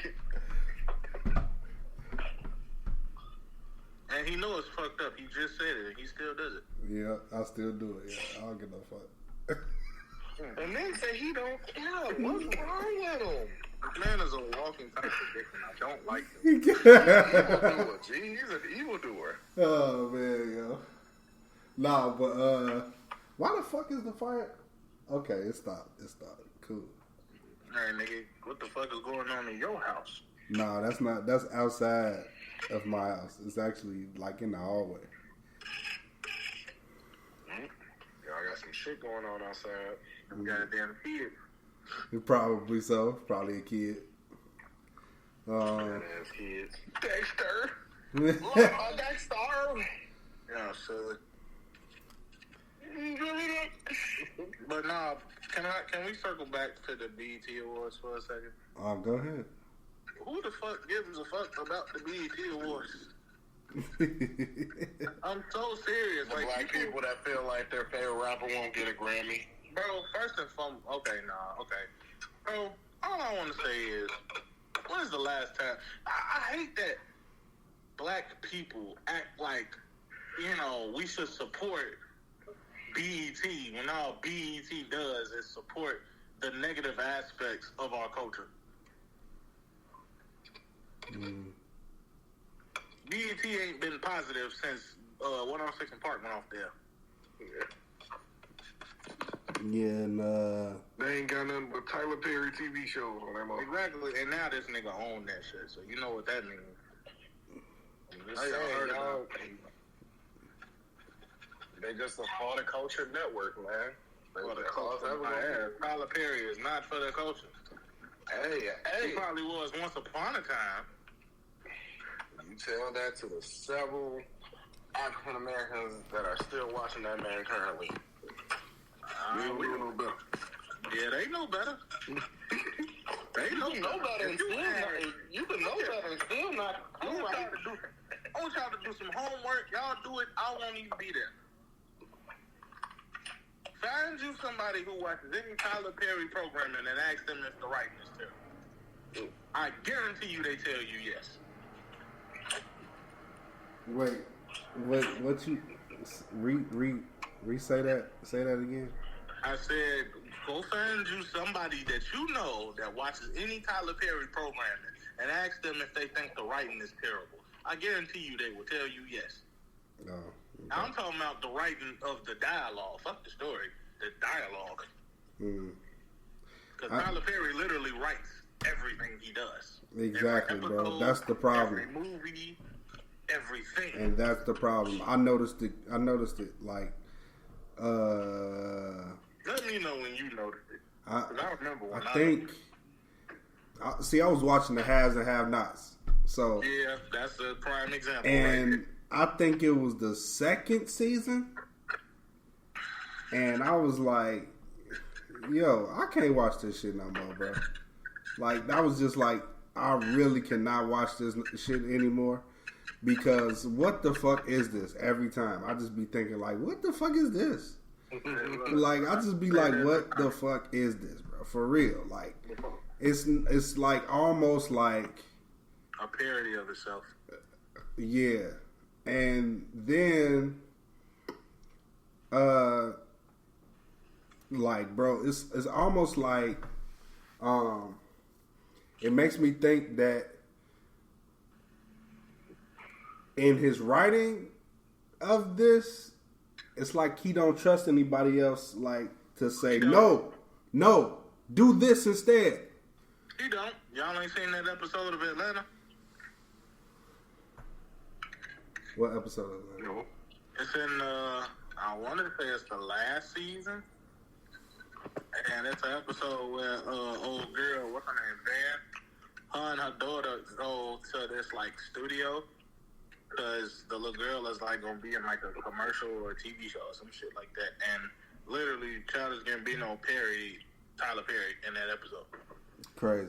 And he knows it's fucked up. He just said it, and he still does it. Yeah, I still do it. Yeah, I don't give no fuck. And then say he don't care. What's wrong with him? This man is a walking contradiction. I don't like him. Evildoer, G. He's an evildoer. Oh man, yo. Nah, but why the fuck is the fire? Okay, it stopped. Cool. Hey, nigga, what the fuck is going on in your house? Nah, that's not. That's outside of my house. It's actually like in the hallway. Y'all got some shit going on outside. Them goddamn kids. Probably so. Probably a kid. Ass kids. Dexter. Dexter. Yeah, so. But nah, can we circle back to the BET Awards for a second? Go ahead. Who the fuck gives a fuck about the BET Awards? I'm so serious. The like black people that feel like their favorite rapper won't get a Grammy. Bro, first and foremost, okay. Bro, all I want to say is, when is the last time? I hate that black people act like, we should support BET when all BET does is support the negative aspects of our culture. BET ain't been positive since 106 and Park went off there. Yeah, and They ain't got nothing but Tyler Perry TV shows on that motherfucker. Exactly, and now this nigga own that shit, so you know what that means. They just a horticulture network, man. Tyler Perry is not for the culture. Hey. He probably was once upon a time. You tell that to the several African Americans that are still watching that man currently. We don't know better. Yeah, they know better. They know better. You can know better and still not. I want y'all to do some homework. Y'all do it. I won't even be there. Find you somebody who watches any Tyler Perry programming and ask them if the writing is terrible. I guarantee you they tell you yes. wait, what you say that? Say that again. I said, go find you somebody that you know that watches any Tyler Perry programming and ask them if they think the writing is terrible. I guarantee you they will tell you yes. No. Okay. I'm talking about the writing of the dialogue. Fuck the story. The dialogue. Because Tyler Perry literally writes everything he does. Exactly, every bro. episode, That's the problem. Every movie, everything. And that's the problem. I noticed it. Like, let me know when you noticed it. I remember when I was watching the haves and have-nots. So yeah, that's a prime example. And right? I think it was the second season, and I was like, "Yo, I can't watch this shit no more, bro." Like that was just like, I really cannot watch this shit anymore because what the fuck is this? Every time I just be thinking like, "What the fuck is this?" Like I just be like, "What the fuck is this, bro?" For real, like it's like almost like a parody of itself. Yeah. And then like bro, it's almost like it makes me think that in his writing of this, it's like he don't trust anybody else like to say no, do this instead. He don't. Y'all ain't seen that episode of Atlanta? What episode is that? No. It's in, I want to say it's the last season. And it's an episode where old girl, what's her name, Van? Her and her daughter go to this, like, studio. Because the little girl is, like, going to be in, like, a commercial or a TV show or some shit like that. And literally, Childish Gambino parodied Tyler Perry in that episode. Crazy.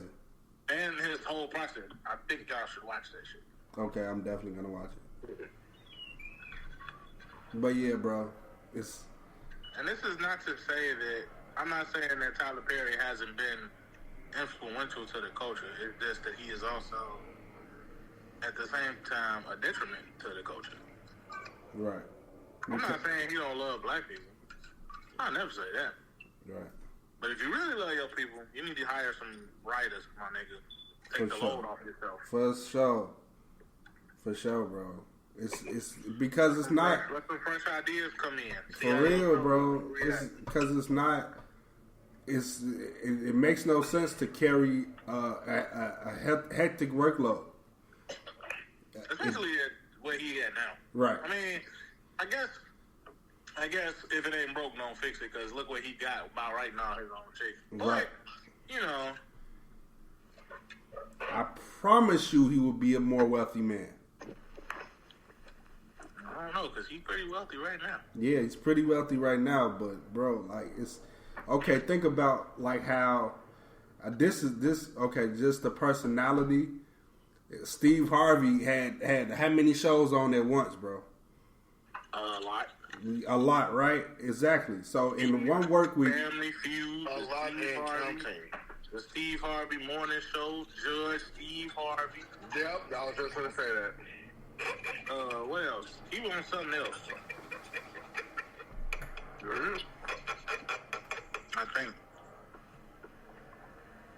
And his whole process. I think y'all should watch that shit. Okay, I'm definitely gonna watch it. But yeah, bro, it's. And this is not to say that I'm not saying that Tyler Perry hasn't been influential to the culture. It's just that he is also, at the same time, a detriment to the culture. Right. I'm not saying he don't love black people. I'll never say that. Right. But if you really love your people, you need to hire some writers, my nigga. Take the load off yourself. For sure, bro. It's because it's not. Let some fresh ideas come in. For real, bro. It's because it's not. It makes no sense to carry a hectic workload. Especially at where he at now. Right. I mean, I guess if it ain't broke, don't fix it. Because look what he got about right now, his own chick. But, Right. you know. I promise you, he will be a more wealthy man. I don't know, because he's pretty wealthy right now. Yeah, he's pretty wealthy right now, but bro, like it's okay. Think about like how this okay. Just the personality. Steve Harvey had how many shows on at once, bro? A lot. A lot, right? Exactly. So in one work week, Family Feud. A lot Steve and Harvey. counting. The Steve Harvey Morning Show. Judge Steve Harvey. Yep, I was just gonna say that. What else? He was on something else. I think.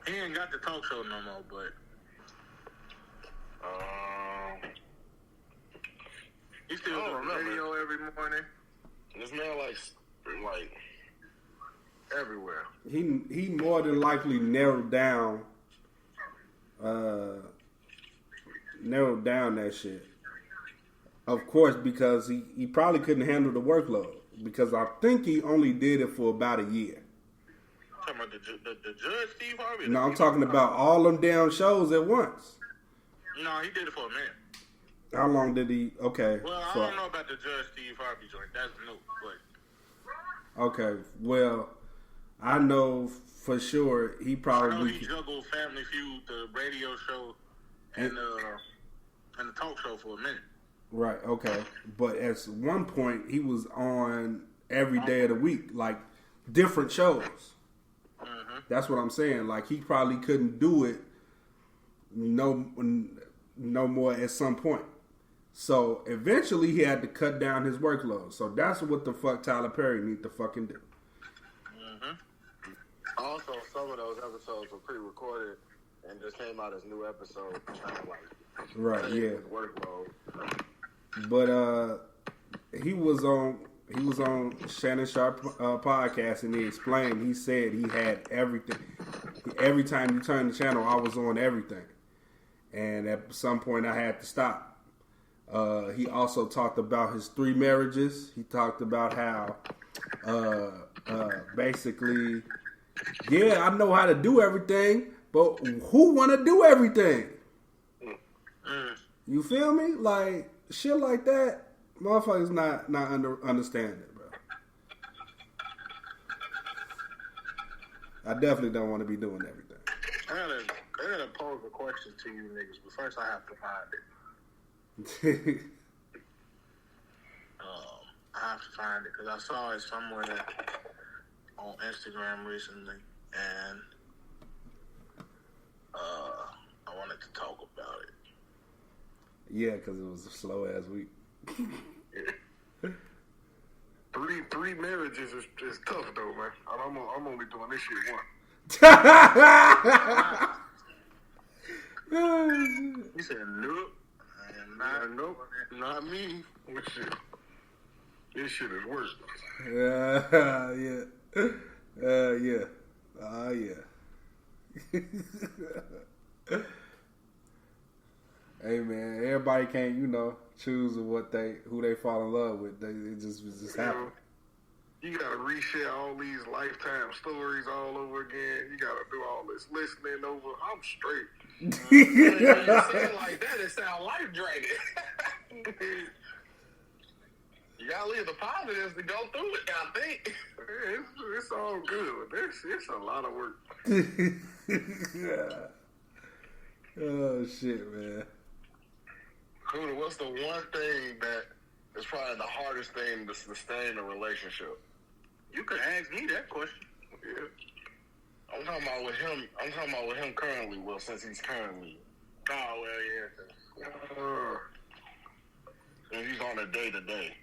He ain't got the talk show no more, but he still I don't does remember. radio every morning. This man like everywhere. he more than likely narrowed down that shit. Of course, because he probably couldn't handle the workload. Because I think he only did it for about a year. Talking about the Judge Steve Harvey? No, I'm talking about all them damn shows at once. No, he did it for a minute. How long did he? Okay. Well, I so- don't know about the Judge Steve Harvey joint. That's new, but Okay. Well, I know for sure he I know probably. he juggled Family Feud, the radio show, and the talk show for a minute. Right. Okay. But at one point, he was on every day of the week, like different shows. Mm-hmm. That's what I'm saying. Like he probably couldn't do it no more at some point. So eventually he had to cut down his workload. So that's what the fuck Tyler Perry need to fucking do. Also, some of those episodes were pre-recorded and just came out as new episodes, trying to like Right, save yeah. his workload. But he was on Shannon Sharp podcast, and he explained. He said he had everything. Every time you turn the channel, I was on everything, and at some point I had to stop. He also talked about his 3 marriages. He talked about how basically, yeah, I know how to do everything, but who want to do everything? You feel me? Like shit like that, motherfuckers not understand it, bro. I definitely don't want to be doing everything. I gotta pose a question to you niggas, but first I have to find it. I have to find it because I saw it somewhere on Instagram recently, and I wanted to talk about it. Yeah, because it was a slow ass week. Three marriages is tough though, man. I'm only doing this shit once. He said, "Nope, Nope, not me. Which shit? This shit is worse. Yeah. Yeah. Yeah. Hey man, everybody can't choose who they fall in love with. It just happen. You gotta reshare all these lifetime stories all over again. You gotta do all this listening over. I'm straight. When you say it like that, it sounds life draining. You gotta leave the positives to go through it, I think. It's all good. It's a lot of work. Oh shit, man. Kuda, what's the one thing that is probably the hardest thing to sustain a relationship? You could ask me that question. Yeah. I'm talking about with him. I'm talking about with him currently. Well, since he's currently. Oh well, yeah. And he's on a day to day.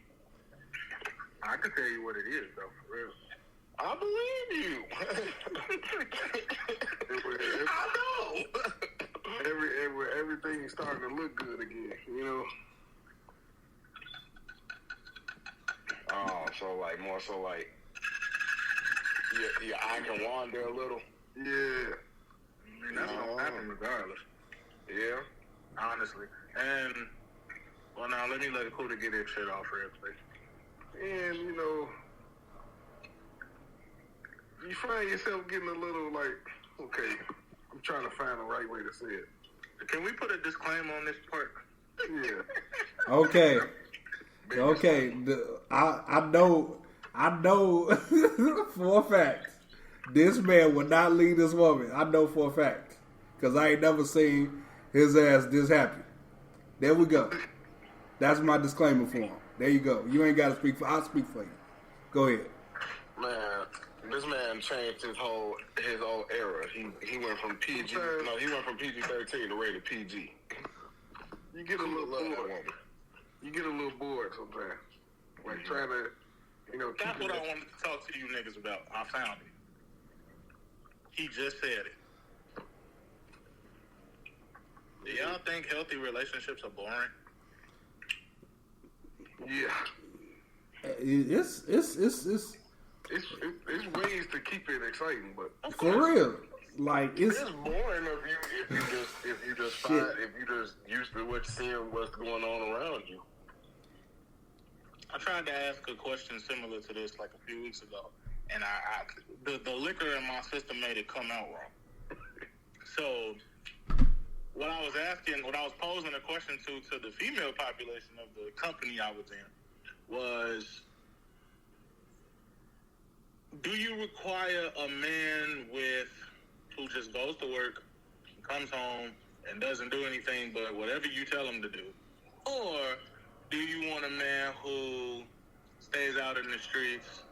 I can tell you what it is, though, for real. I believe you. I know. Everything's starting to look good again, Oh, more so your eye can wander a little. Yeah. That's gonna happen regardless. Yeah. Honestly. And, well, now let me let Kuda get his shit off real quick. And, you find yourself getting a little okay, I'm trying to find the right way to say it. Can we put a disclaimer on this part? Yeah. Okay. Okay. I know for a fact this man would not leave this woman. I know for a fact. Because I ain't never seen his ass this happy. There we go. That's my disclaimer for him. There you go. You ain't got to speak for. I'll speak for you. Go ahead. Man, this man changed his whole era. He went from PG. No, he went from PG-13 to rated PG. You get a little bored. You get a little bored sometimes. Like trying to, That's what I wanted to talk to you niggas about. I found it. He just said it. Do y'all think healthy relationships are boring? Yeah. It's ways to keep it exciting, but for real. Like it's boring if you just used to seeing what's going on around you. I tried to ask a question similar to this like a few weeks ago, and the liquor in my system made it come out wrong. So what I was posing a question to the female population of the company I was in was, do you require a man who just goes to work, comes home, and doesn't do anything but whatever you tell him to do? Or do you want a man who stays out in the streets,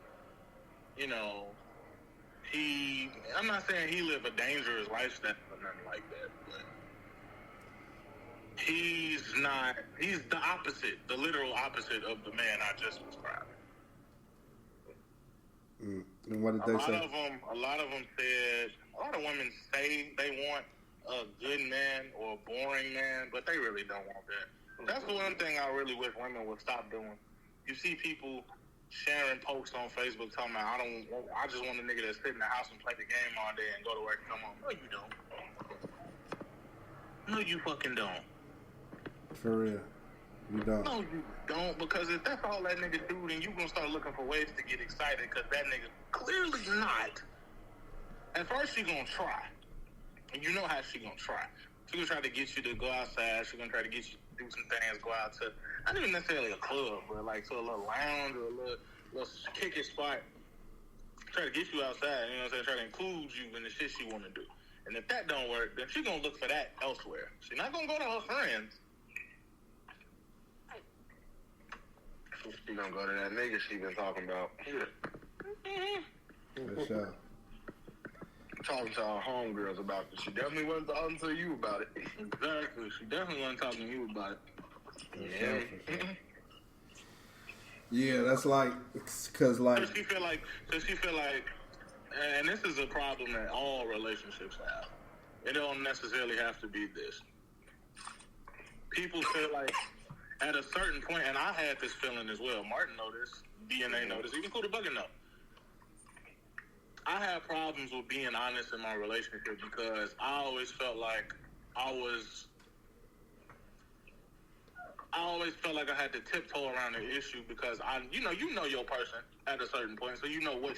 I'm not saying he live a dangerous lifestyle or nothing like that, but he's the opposite, the literal opposite of the man I just described. And what did they say? A lot of women say they want a good man or a boring man, but they really don't want that. That's the one thing I really wish women would stop doing. You see people sharing posts on Facebook talking about, I just want a nigga that sit in the house and play the game all day and go to work and come home. No, you don't. No, you fucking don't. For real. You don't. No, you don't, because if that's all that nigga do, then you gonna start looking for ways to get excited, because that nigga clearly not. At first, she gonna try. And you know how she gonna try. She gonna try to get you to go outside. She gonna try to get you to do some things, go out to, not even necessarily a club, but like to a little lounge or a little kick it spot. Try to get you outside, you know what I'm saying? Try to include you in the shit she wanna do. And if that don't work, then she gonna look for that elsewhere. She not gonna go to her friends. She gonna go to that nigga she been talking about. For sure. Talking to our homegirls about it. She definitely wasn't talking to you about it. Exactly. She definitely wasn't talking to you about it. Yeah. Yeah, that's like, cause like. So she feel like, and this is a problem that all relationships have. It don't necessarily have to be this. People feel like at a certain point, and I had this feeling as well. Martin know this. DNA know this. Even Kuda Bugger know. I had problems with being honest in my relationship because I always felt like I was I always felt like I had to tiptoe around the issue because you know your person at a certain point, so you know what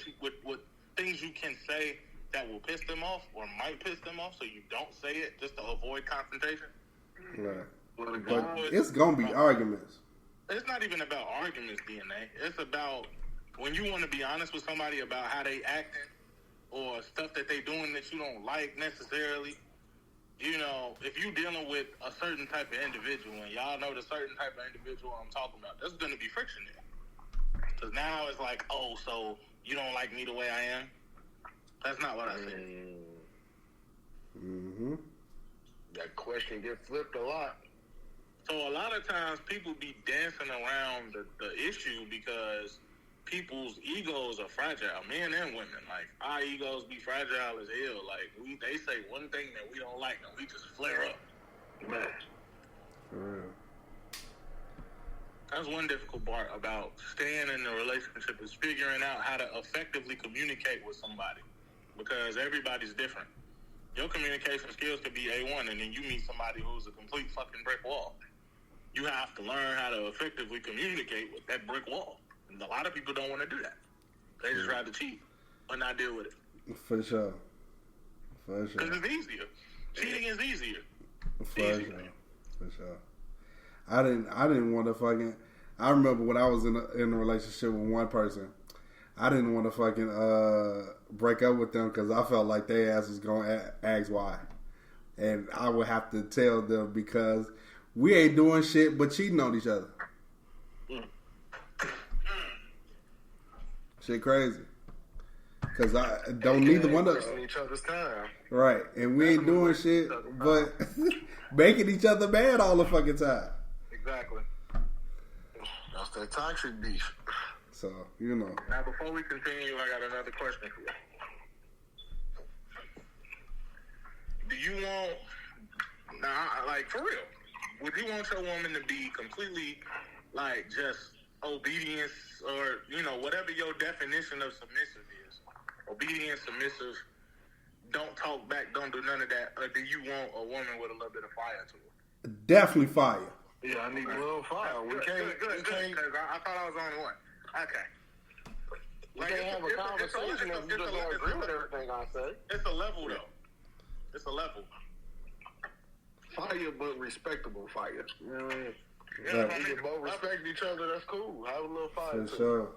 things you can say that will piss them off or might piss them off, so you don't say it just to avoid confrontation. Right. But But it's gonna be arguments. It's not even about arguments, DNA. It's about when you want to be honest with somebody about how they acting or stuff that they doing that you don't like necessarily. You know, if you dealing with a certain type of individual, and y'all know the certain type of individual I'm talking about, there's going to be friction there. Because now it's like, oh, so you don't like me the way I am? That's not what I said. Mm-hmm. that question get flipped a lot. So a lot of times people be dancing around the issue because people's egos are fragile, men and women. Like, our egos be fragile as hell. Like, they say one thing that we don't like, and we just flare up. Man. For real. That's one difficult part about staying in the relationship is figuring out how to effectively communicate with somebody, because everybody's different. Your communication skills could be A1, and then you meet somebody who's a complete fucking brick wall. You have to learn how to effectively communicate with that brick wall. And a lot of people don't want to do that. They just rather cheat or not deal with it. For sure. For Because sure. it's easier. Cheating is easier. For sure. For sure. I didn't want to fucking. I remember when I was in a relationship with one person, I didn't want to fucking break up with them because I felt like their ass was gonna ask why, and I would have to tell them because we ain't doing shit but cheating on each other. Shit crazy. Because I don't neither one of us. Wasting each other's time. Right. And we ain't doing shit but making each other mad all the fucking time. Exactly. That's that toxic beef. So, you know. Now, before we continue, I got another question for you. Do you want, like, for real, would you want your woman to be completely, like, just obedience or, you know, whatever your definition of submissive is? Obedient, submissive, don't talk back, don't do none of that. Or do you want a woman with a little bit of fire to her? Definitely fire. Yeah, I need a little fire. We can't. Good, because I thought I was the only one. Okay. We can't have a conversation if you just don't agree with everything I say. It's a level, though. It's a level. Fire, but respectable fire. You know what I mean? Right. We can both respect each other. That's cool. Have a little fire. For too. sure.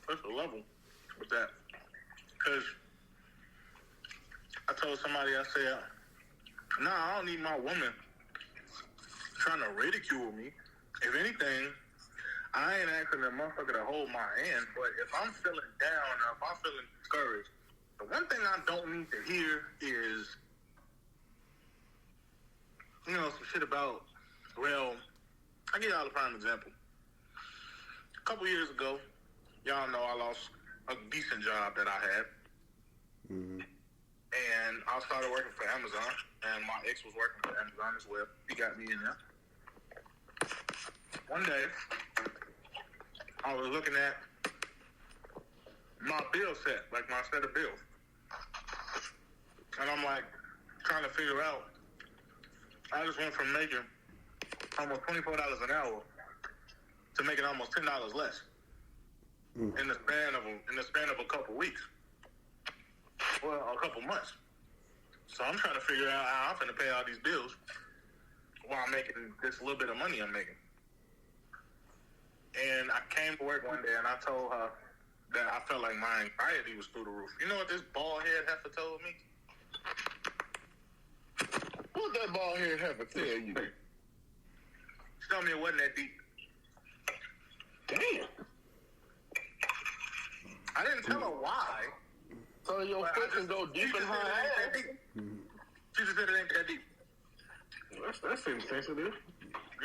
There's a level with that. Because I told somebody, I said, nah, I don't need my woman trying to ridicule me. If anything, I ain't asking the motherfucker to hold my hand, but if I'm feeling down or if I'm feeling discouraged, the one thing I don't need to hear is, you know, some shit about, well, I'll give y'all a prime example. A couple years ago, y'all know I lost a decent job that I had. Mm-hmm. And I started working for Amazon, and my ex was working for Amazon as well. He got me in there. One day, I was looking at my bill set, like my set of bills. And I'm like, trying to figure out, I just went from making almost $24 an hour to making almost $10 less in the span of a couple weeks. Well, a couple months. So I'm trying to figure out how I'm going to pay all these bills while I'm making this little bit of money I'm making. And I came to work one day and I told her that I felt like my anxiety was through the roof. You know what this bald head heifer told me? What that bald head have to tell you? She told me it wasn't that deep. Damn. I didn't tell her why. So your foot can go deep in her ass. She just said it ain't that deep. That's insensitive.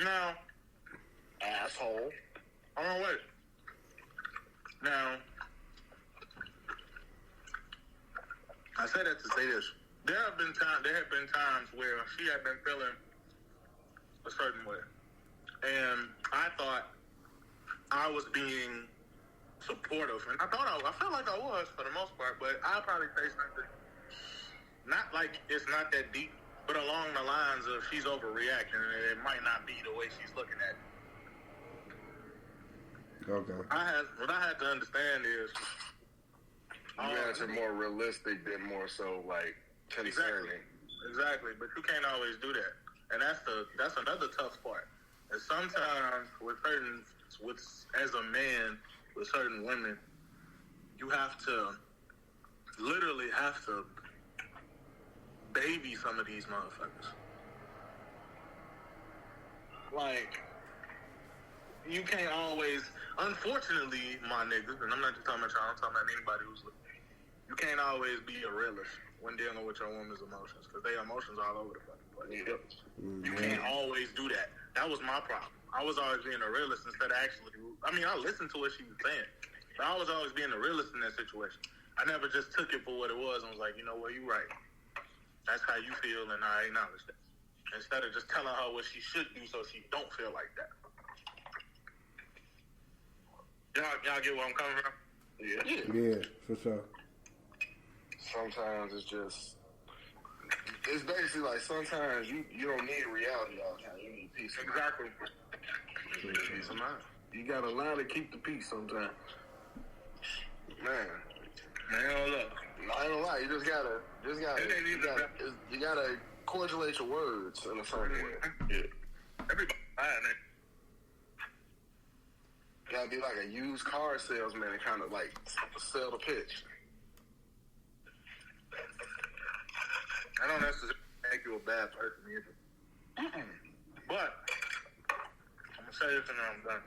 Now, Asshole. hold on, wait. Now, I say that to say this. There have been times where she had been feeling a certain way, and I thought I was being supportive, and I felt like I was for the most part, but I'll probably say something. Not like it's not that deep, but along the lines of she's overreacting, and it might not be the way she's looking at it. Okay. What I had to understand is You guys are more realistic than more so like concerning. Exactly, but you can't always do that, and that's another tough part. And sometimes as a man with certain women, you literally have to baby some of these motherfuckers. Like, you can't always, unfortunately, my niggas, and I'm not just talking about y'all, I'm talking about anybody who's looking. You can't always be a realist when dealing with your woman's emotions, because their emotions all over the fucking place. Mm-hmm. You can't always do that. That was my problem. I was always being a realist instead of actually, I listened to what she was saying, but I was always being a realist in that situation. I never just took it for what it was and was like, you know what, you're right. That's how you feel, and I acknowledge that. Instead of just telling her what she should do so she don't feel like that. Y'all get where I'm coming from? Yeah, for sure. Sometimes it's basically like sometimes you don't need reality all the time. You need peace. Exactly. You need peace of mind. You gotta learn to keep the peace sometimes. Man, look. I ain't gonna lie. You gotta correlate your words in a certain way. Yeah. Everybody buying it. You gotta be like a used car salesman and kind of like sell the pitch. I don't necessarily make you a bad person either. But I'm gonna say this and then I'm done.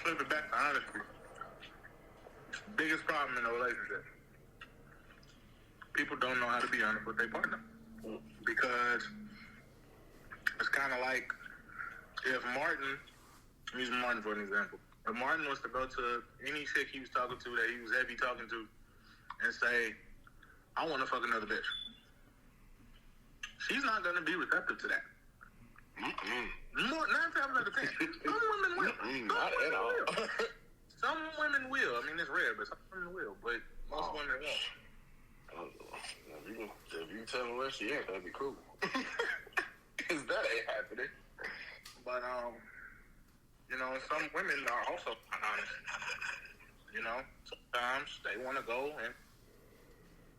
Flip it back to honesty. Biggest problem in a relationship. People don't know how to be honest with their partner. Because it's kind of like if Martin, I'm using Martin for an example. If Martin was to go to any chick he was talking to that he was heavy talking to and say, I want to fuck another bitch, she's not going to be receptive to that. More, 9 times out of 10. Some women will. Not at all. Some women will. I mean, it's rare, but some women will. But most women won't. If you tell me where she at, that'd be cool. Because that ain't happening. But, some women are also honest. Sometimes they want to go and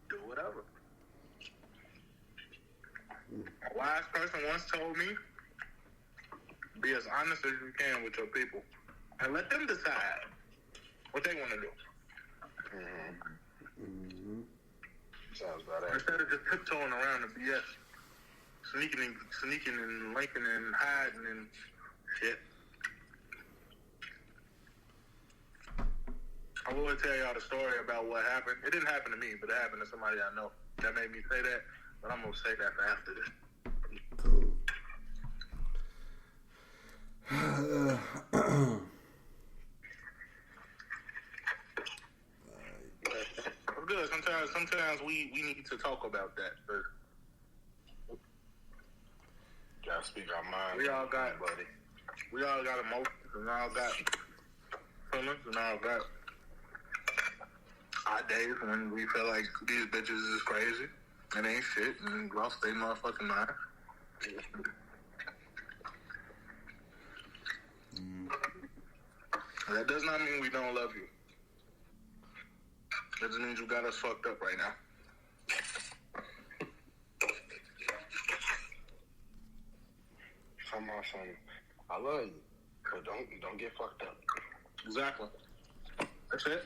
do whatever. A wise person once told me, be as honest as you can with your people and let them decide what they want to do. Mm-hmm. Sounds about it. Instead of just tiptoeing around the BS, sneaking and linking and hiding and shit. I will tell y'all the story about what happened. It didn't happen to me, but it happened to somebody I know. That made me say that, but I'm going to say that for after this. Cool. Good. Sometimes we need to talk about that. Gotta speak our mind. We all got emotions, and all got feelings, and all got our days when we feel like these bitches is crazy and ain't shit and lost their motherfucking mind. That does not mean we don't love you. That just means you got us fucked up right now. I love you, but don't get fucked up. Exactly. That's it.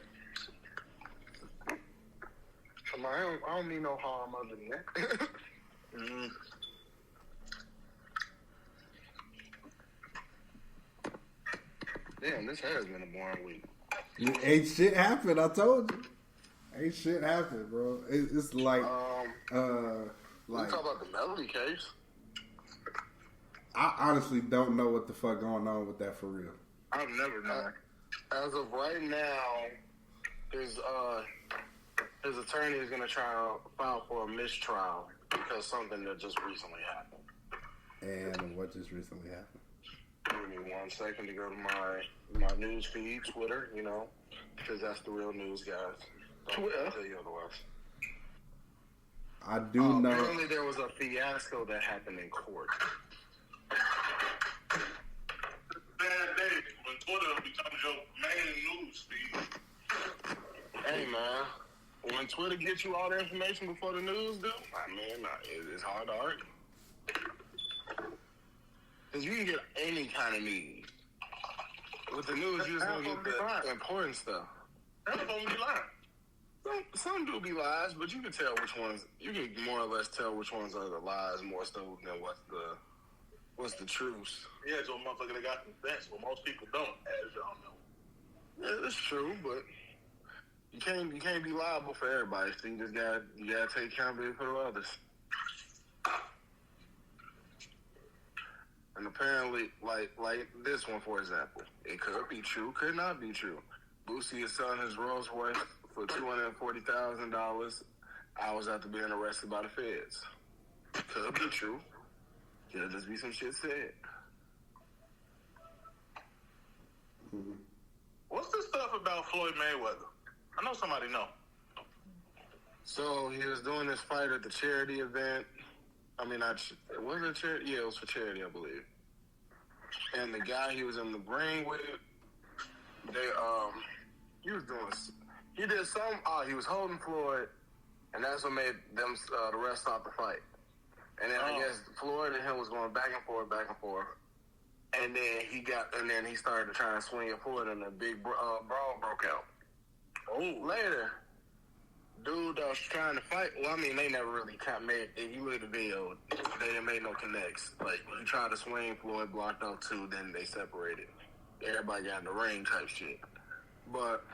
I don't mean no harm other than that. Damn, this has been a boring week. Ain't shit happened, I told you. Ain't shit happened, bro. It's like, we talk about the Melody case. I honestly don't know what the fuck going on with that for real. I've never known. As of right now, his attorney is gonna try to file for a mistrial because something that just recently happened. And what just recently happened? Give me 1 second to go to my news feed, Twitter, because that's the real news, guys. Don't tell you otherwise. I do know. Apparently, there was a fiasco that happened in court. Bad day when Twitter becomes your main news feed. Hey, man. When Twitter gets you all the information before the news do, I mean, it's hard to argue. Because you can get any kind of news. With the news, you just going to get the important stuff. That's supposed to be lying. Some do be lies, but you can tell which ones. You can more or less tell which ones are the lies more so than what's the truth. Yeah, so a motherfucker that got convinced, but most people don't, as y'all know. Yeah, that's true, but you can't be liable for everybody. So you just gotta take accountability for the others. And apparently, like this one, for example, it could be true, could not be true. Boosie is selling his Rolls Royce for $240,000 hours after being arrested by the feds. Could be true. Could just be some shit said. What's this stuff about Floyd Mayweather? I know somebody know. So he was doing this fight at the charity event. I mean, was it charity? Yeah, it was for charity, I believe. And the guy he was in the ring with, he did some. He was holding Floyd, and that's what made them the ref stop the fight. And then I guess Floyd and him was going back and forth. And then he started trying to swing at Floyd, and a big brawl broke out. Later, dude that was trying to fight. Well, I mean, they never really made. If you look at the video, they didn't make no connects. Like he tried to swing, Floyd blocked off two, then they separated. Everybody got in the ring type shit. But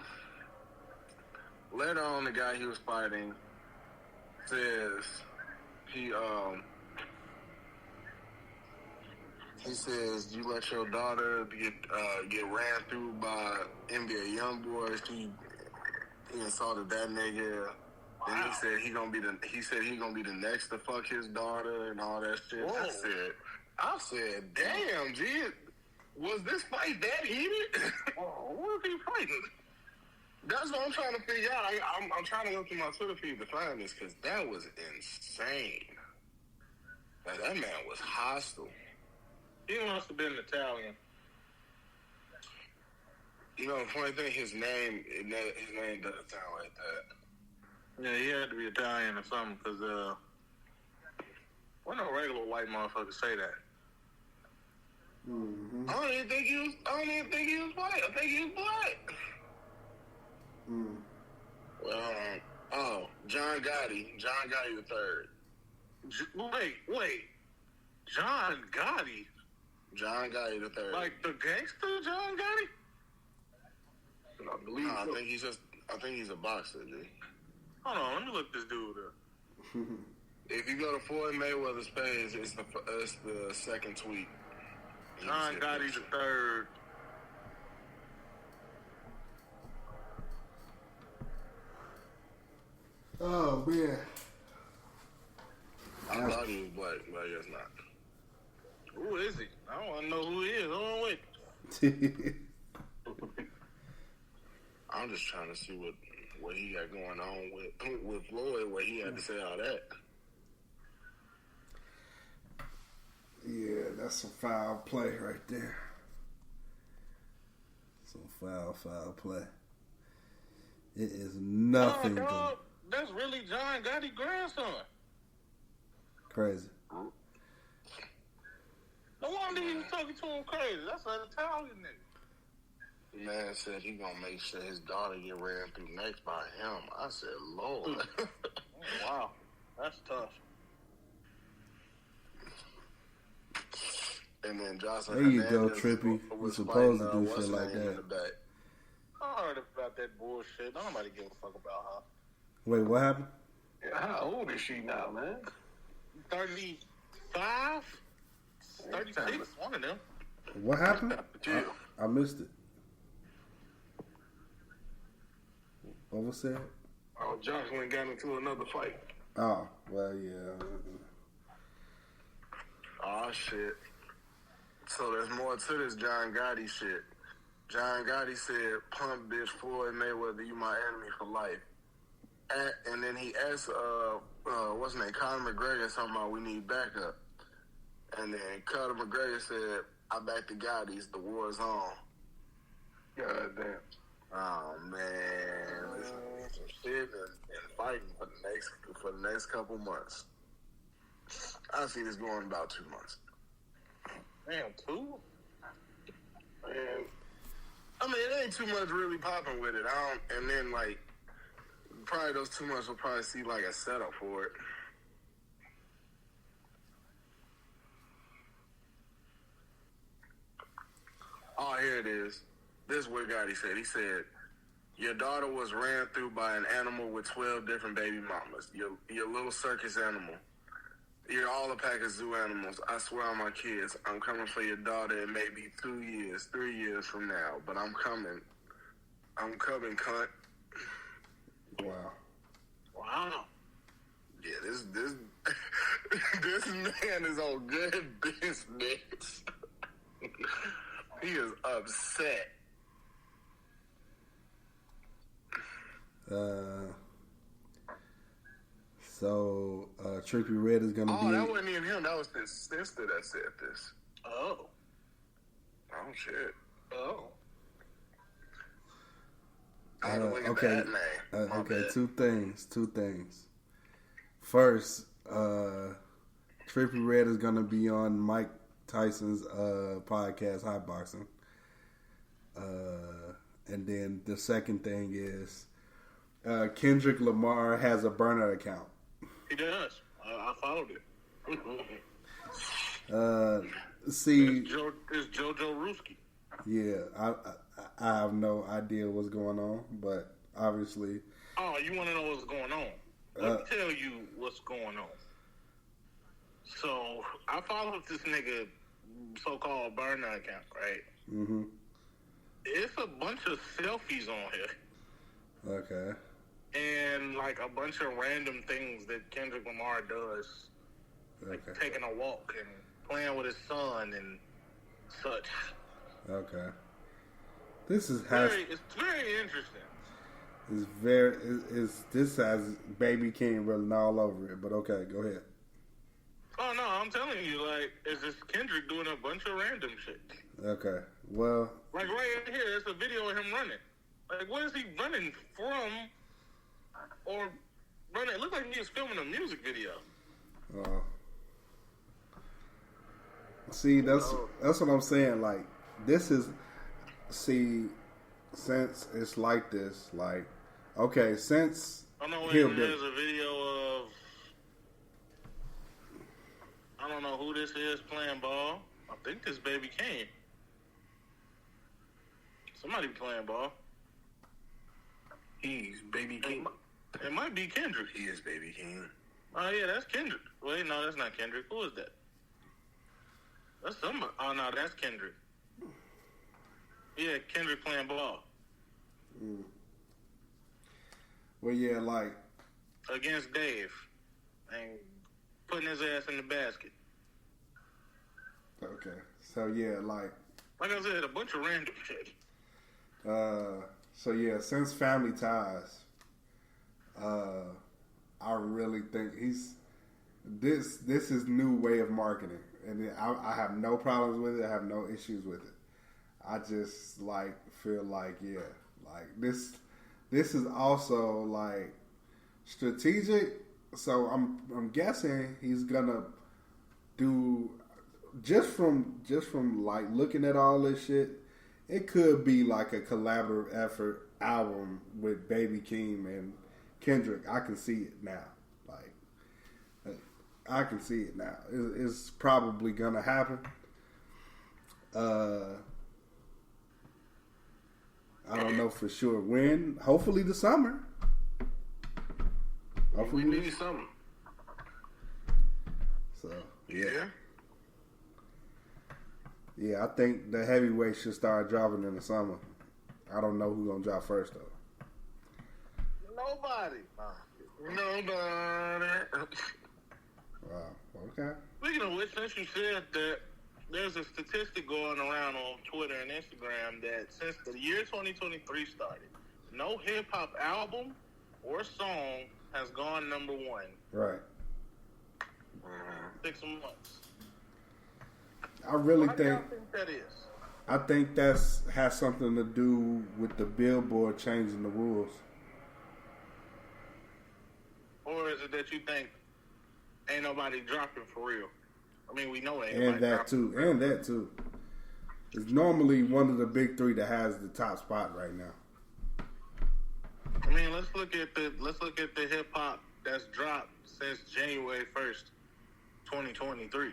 later on, the guy he was fighting says he says you let your daughter get ran through by NBA YoungBoy. He insulted that nigga. Then he said he gonna be the next to fuck his daughter and all that shit. Whoa. I said, damn, G, was this fight that heated? What was he fighting? That's what I'm trying to figure out. I'm trying to go through my Twitter feed to find this because that was insane. Like, that man was hostile. He must have been Italian. You know, the funny thing, his name doesn't sound like that. Yeah, he had to be Italian or something, because, why no regular white motherfuckers say that? Mm-hmm. I don't even think he was white. I think he was black. Well, John Gotti the third. Wait. John Gotti? John Gotti the third. Like the gangster John Gotti? I believe. No, I think he's a boxer, dude. Hold on, let me look this dude up. If you go to Floyd Mayweather's page, it's the second tweet. John Gotti the third. Oh man. I thought he was black, but I guess not. Who is he? I don't want to know who he is. Hold on, wait. I'm just trying to see what he got going on with Floyd, what he had to say all that. Yeah, that's some foul play right there. Some foul play. It is nothing. Dog, that's really John Gotti's grandson. Crazy. No wonder he was talking to him crazy. That's an Italian nigga. Man said he gonna make sure his daughter get ran through next by him. I said, Lord. Wow, that's tough. And then Johnson. There you go, Trippy. You supposed to do shit like that. I heard about that bullshit. Nobody give a fuck about her. Wait, what happened? Yeah, how old is she now, man? 35? 36? One of them. What happened? I missed it. What was that? Oh, Johnson went got into another fight. Oh, well, yeah. Oh, shit. So there's more to this John Gotti shit. John Gotti said, pump bitch Floyd Mayweather, you my enemy for life. And then he asked what's his name? Conor McGregor talking about we need backup. And then Conor McGregor said, I back the Gaudis, the war is on. God damn. Oh, man. Listen, some shit and fighting for the next couple months. I see this going about 2 months. Damn, 2? Man, I mean, it ain't too much really popping with it. And then, like, probably those 2 months will probably see, like, a setup for it. Oh, here it is. This is what Gotti said. He said, your daughter was ran through by an animal with 12 different baby mamas. Your little circus animal. You're all a pack of zoo animals. I swear on my kids, I'm coming for your daughter in maybe 2 years, 3 years from now. But I'm coming. I'm coming, cunt. Wow. Wow. Yeah, this this man is on good business. He is upset. So Trippie Redd is gonna be. Oh, that wasn't even him. That was his sister that said this. Oh. Oh shit. Oh. I had to look at Okay. that name. My Okay. bad. Two things. First, Trippie Redd is gonna be on Mike Tyson's podcast, Hot Boxing. And then the second thing is Kendrick Lamar has a burner account. He does. I followed it. See, It's JoJo Ruski. yeah, I have no idea what's going on, but obviously, Oh, you want to know what's going on? Let me tell you what's going on. So, I followed this nigga so-called burner account, right? mm-hmm. It's a bunch of selfies on here. Okay, And, like, a bunch of random things that Kendrick Lamar does. Like okay, taking a walk and playing with his son and such. okay. This is It's very interesting. this has Baby King written all over it, but okay, go ahead. Oh, no, I'm telling you, like, it's just Kendrick doing a bunch of random shit. Okay, well, Like, right here, it's a video of him running. Like, what is he running from? Or running? It looked like he was filming a music video. see, that's what I'm saying. Like, this is, since it's like this, like, okay, since I don't know, Hill did. there's a video of, I don't know who this is playing ball. I think this Baby Kane. Somebody playing ball. He's Baby King. It might be Kendrick. He is Baby King. Oh, yeah, that's Kendrick. Wait, no, that's not Kendrick. Who is that? That's somebody. Oh, no, that's Kendrick. Yeah, Kendrick playing ball. well, yeah, like, Against Dave. And putting his ass in the basket. okay, so yeah, like, Like I said, a bunch of random shit. so yeah, since Family Ties, I really think this is new way of marketing, and I have no problems with it. I have no issues with it. I just feel like this is also like strategic. So I'm guessing he's gonna do just from like looking at all this shit. It could be like a collaborative effort album with Baby Keem and Kendrick. I can see it now. Like, I can see it now. It's probably gonna happen. I don't know for sure when. Hopefully the summer. We need something. So Yeah. yeah, I think the heavyweight should start dropping in the summer. I don't know who's gonna drop first though. Nobody. Nobody. Wow. Okay. Speaking of which, since you said that, there's a statistic going around on Twitter and Instagram that since the year 2023 started, no hip-hop album or song has gone number one. Right. 6 months. I really Why do y'all think think that is? I think has something to do with the Billboard changing the rules. Or is it that you think ain't nobody dropping for real? I mean, we know ain't And nobody that dropping. too. And that too. It's normally one of the big three that has the top spot right now. I mean, let's look at the hip hop that's dropped since January 1st, 2023.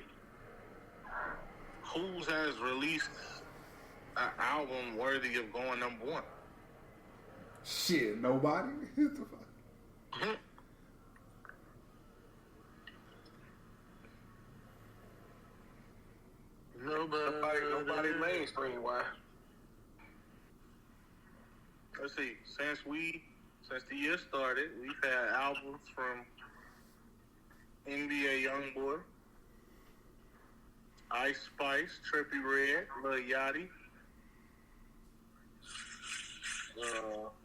Who's has released an album worthy of going number one? Shit, nobody. What the fuck? Nobody mainstream. Why? Let's see. Since the year started, we've had albums from NBA YoungBoy, Ice Spice, Trippie Redd, Lil Yachty,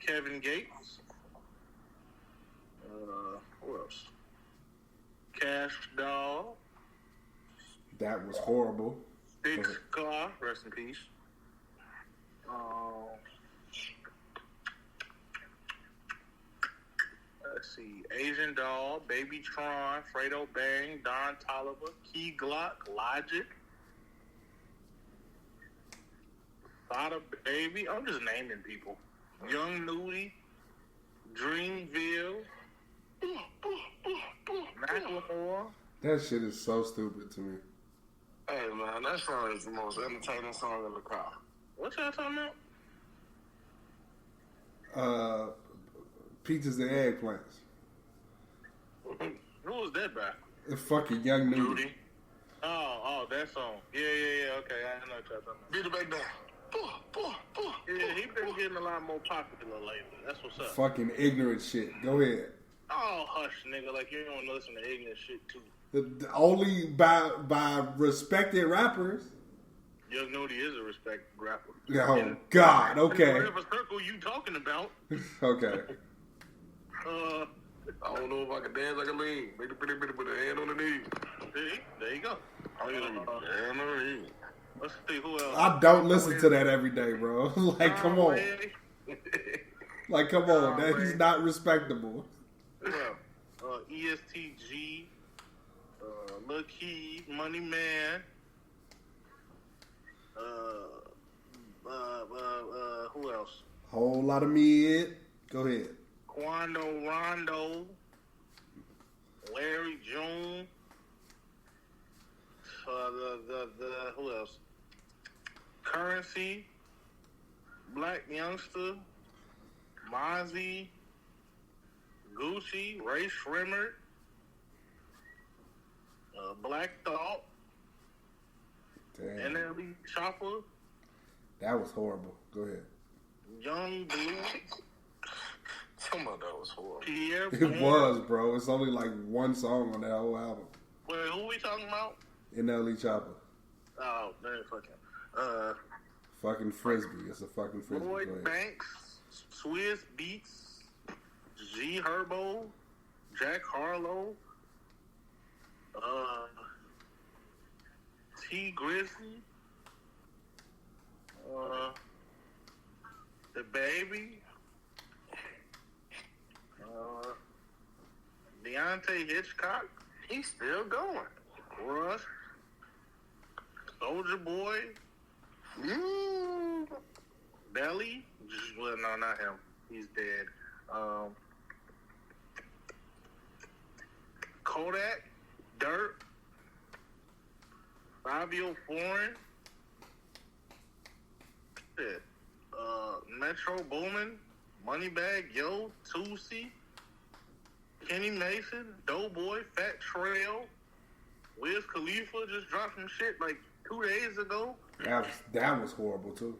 Kevin Gates, who else? Cash Doll, That was horrible. Big Scar, rest in peace. Let's see. Asian Doll, Baby Tron, Fredo Bang, Don Toliver, Key Glock, Logic, Sada Baby. I'm just naming people. Young Nudie, Dreamville, Macklemore. That shit is so stupid to me. Hey man, that song is the most entertaining song in the crowd. What y'all talking about? Peaches and eggplants. Who was that by? The fucking Young Nudie. Duty, Oh, that song. Yeah. Okay, I know what y'all talking about. beat it back down. Yeah, he been getting a lot more popular lately. That's what's up. Fucking ignorant shit. Go ahead. Oh, hush, nigga. Like, you don't want to listen to ignorant shit, too. The only by respected rappers. Young Nudie is a respected rapper. Oh, God. Okay. Whatever circle you talking about. Okay. I don't know if I can dance like a lean. Make a pretty put a hand on the knee. See, there you go. Let's see who else. I don't listen to that every day, bro. Like, come on. Like, come on. That he's not respectable. ESTG, Lil Key, Money Man, who else? Whole lot of mid. Go ahead. Quando Rondo, Larry June, who else? Currency, Black Youngster, Mozzie, Gucci, Ray Shrimmer, Black Thought, Damn. NLE Chopper, That was horrible. Go ahead. Young Blue, Some of that was horrible. Pierre It Bourne. was, bro. It's only like one song on that whole album. Wait, who we talking about? NLE Chopper. Oh, man, fucking. Fucking Frisbee. It's a fucking Frisbee. Go Lloyd ahead. Banks, Swizz Beats, G Herbo, Jack Harlow, T Grizzly, The Baby, Deontay Hitchcock, He's still going. Russ, Soldier Boy, Belly. Well, no, not him. He's dead. Kodak, Dirt, Fabio Foreign, shit. Metro Boomin, Moneybag Yo, Tootsie, Kenny Mason, Doughboy, Fat Trail, Wiz Khalifa just dropped some shit like 2 days ago. That was horrible too.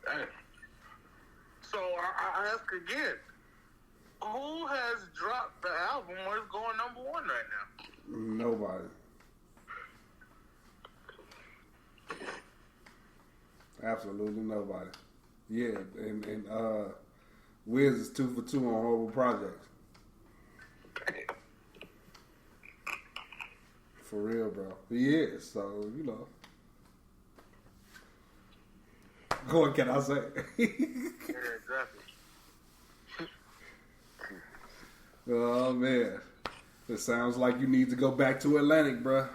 Damn. So I ask again, who has dropped the album where it's going number one right now? Nobody. Absolutely nobody. Yeah, and Wiz is 2 for 2 on horrible projects. For real, bro. He is. So, you know. What can I say? Yeah, exactly. Oh, man. It sounds like you need to go back to Atlantic, bro.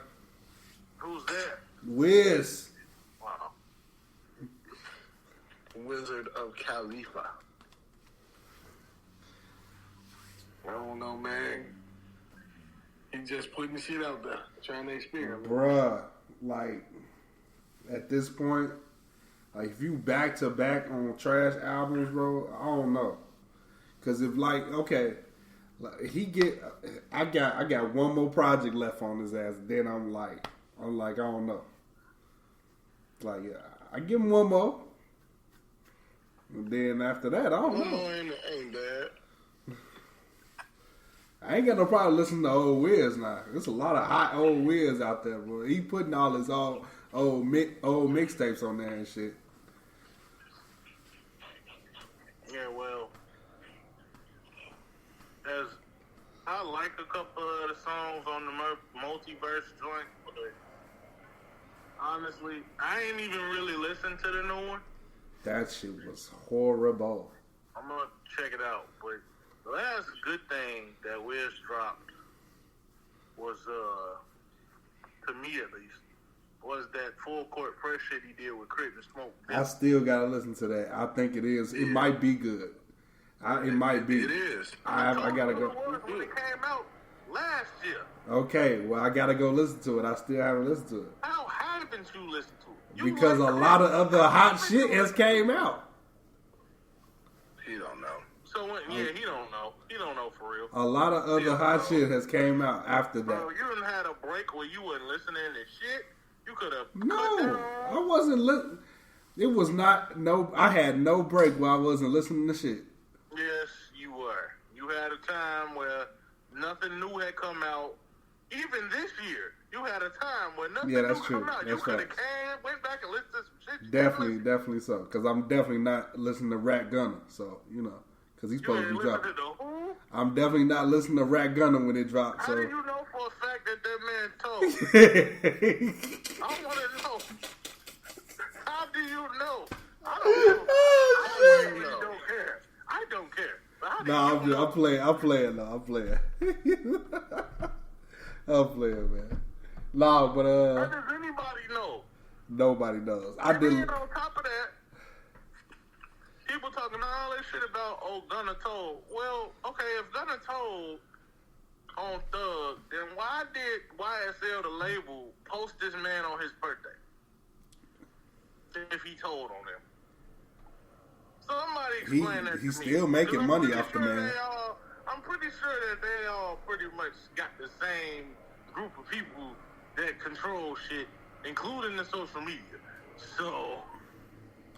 Who's that? Wiz. Wow. Wizard of Khalifa. I don't know, man. He just putting shit out there, trying to experiment. Bruh, like, at this point, like, if you back to back on trash albums, bro, I don't know. Cause if like, okay, like I got one more project left on his ass. Then I'm like, I don't know. Like, I give him one more. And then after that, I don't know. Ain't bad. I ain't got no problem listening to old Wiz now. There's a lot of hot old Wiz out there, bro. He putting all his old mixtapes on there and shit. Yeah, well, as I like a couple of the songs on the multiverse joint, but honestly, I ain't even really listened to the new one. That shit was horrible. I'm gonna check it out, but the last good thing that Wiz dropped was, to me at least, was that full court press shit he did with Crit and Smoke. I still gotta listen to that. I think it is. It might be good. It might be. It is. I gotta go. It was when it came out last year. Okay, well I gotta go listen to it. I still haven't listened to it How haven't you listened to it? because a lot of other hot shit has came out. He don't know. So he don't know. He don't know for real. A lot of other hot shit has came out after Bro, that. you done had a break where you wasn't listening to shit. You could have. No, I wasn't listening. It was not no. I had no break while I wasn't listening to shit. Yes, you were. You had a time where nothing new had come out. Even this year, you had a time where nothing Yeah, that's new true. come out. That's You could have facts. went back and listened to some shit. You could've Definitely so. Because I'm definitely not listening to Rat Gunner. So you know, because he's listened. supposed to You be ain't dropping. listened to who? I'm definitely not listening to Rat Gunner when it drops. How So do you know for a fact that man told? I want to know. How do you know? I don't know. I really don't care. I don't care. But how do No, you know? I'm playing. I'm playing. I'm playing, man. No, but How does anybody know? nobody knows. I And didn't. then on top of that, people talking all this shit about, Gunna told. Well, okay, if Gunna told on Thug, then why did YSL, the label, post this man on his birthday? If he told on him. Somebody explain that to me. He's still making 'Cause I'm money pretty off the sure man. I'm pretty sure that they all pretty much got the same group of people that control shit, including the social media. So,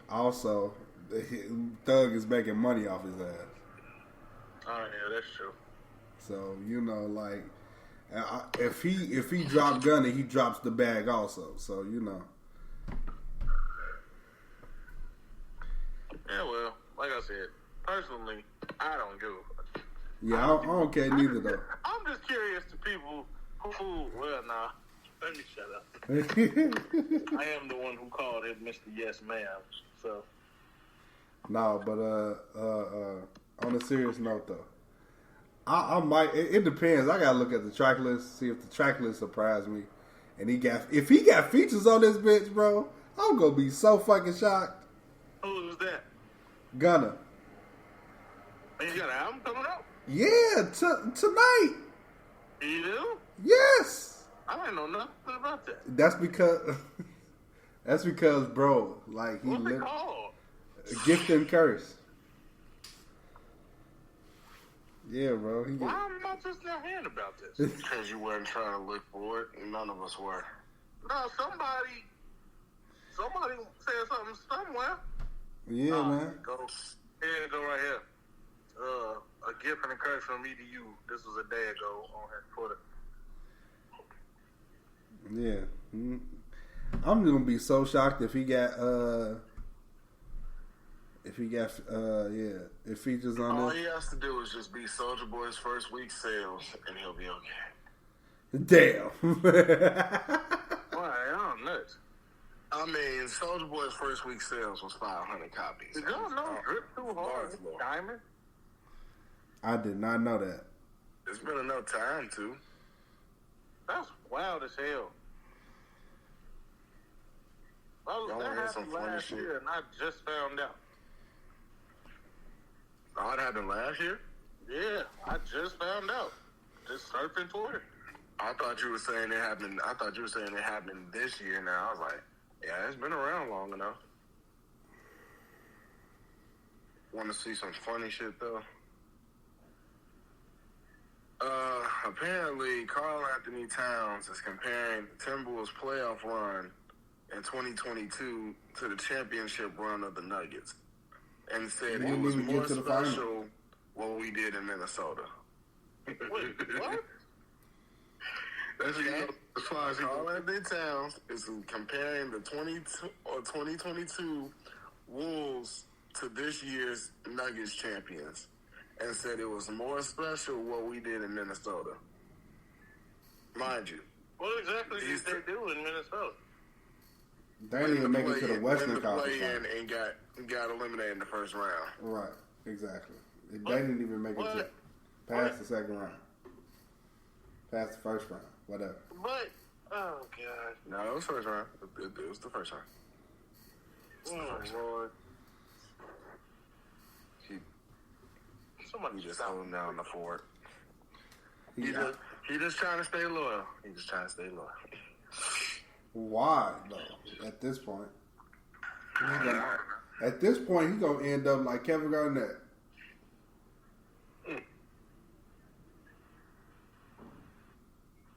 Also, Thug is making money off his ass. oh yeah, that's true. So you know, like, if he dropped Gunna, he drops the bag also. So you know. Yeah, well, like I said, personally, I don't give a fuck. Yeah, I don't care neither though. I'm just curious to people who, well, nah, let me shut up. I am the one who called him Mr. Yes Ma'am, so. No, but on a serious note though, I might. It depends. I gotta look at the track list, see if the track list surprised me, and if he got features on this bitch, bro, I'm gonna be so fucking shocked. Who was that? Gunna, And you got an album coming out? yeah, tonight, You do? yes. I didn't know nothing about that. That's because, bro, like he What's it lived called? Gift and Curse. Yeah, bro. Why am I just not hearing about this? Because you weren't trying to look for it, and none of us were. No, somebody said something somewhere. Yeah, man. Go right here. A gift and a curse from me to you. This was a day ago on his Twitter. Yeah. I'm gonna be so shocked if he got If he got, it features on All there. he has to do is just beat Soulja Boy's first week sales, and he'll be okay. Damn. Boy, I'm nuts. I mean, Soulja Boy's first week sales was 500 copies. Did y'all know Drip Too Hard Lord. Diamond? I did not know that. It's been enough time to. That's wild as hell. Y'all That wanna hear some happened funny last shit? year, and I just found out. Oh, it happened last year? Yeah, I just found out. Just surfing Twitter. I thought you were saying it happened. I thought you were saying it happened this year. Now I was like, yeah, it's been around long enough. Want to see some funny shit though? Apparently, Karl Anthony Towns is comparing the Timberwolves' playoff run in 2022 to the championship run of the Nuggets, and said We it didn't was even more get to the final. special what we did in Minnesota. Wait, what? That's Okay. as far as Karl Anthony Towns is comparing the 2022 Wolves to this year's Nuggets champions, and said it was more special what we did in Minnesota. Mind you, What exactly did they do in Minnesota? They didn't even make it to the Western Conference. play-in Final. and got eliminated in the first round. Right, exactly. They didn't even make it to What? past the second round. Past the first round, whatever. But, oh, God. No, it was first round. It was the first round. Oh, Lord. He Somebody just stop. holding down the fort. He, He just trying to stay loyal. He just trying to stay loyal. why though? At this point, at this point, he gonna end up like Kevin Garnett.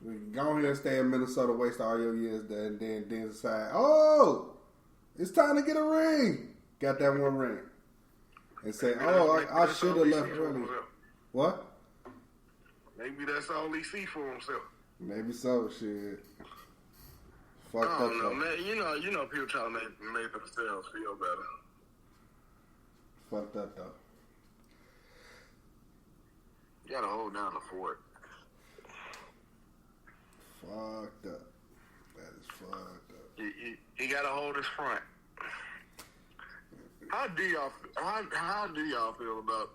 We can go ahead and stay in Minnesota, waste all your years there, and then decide, oh, it's time to get a ring. Got that one ring. And say, oh, I That's should all have he left see for early. himself. What? Maybe that's all he see for himself. Maybe so, shit. Fucked I up, don't know, though. man. You know, people try to make themselves feel better. Fucked up, though. You gotta hold down the fort. Fucked up. That is fucked up. He gotta hold his front. How do y'all feel about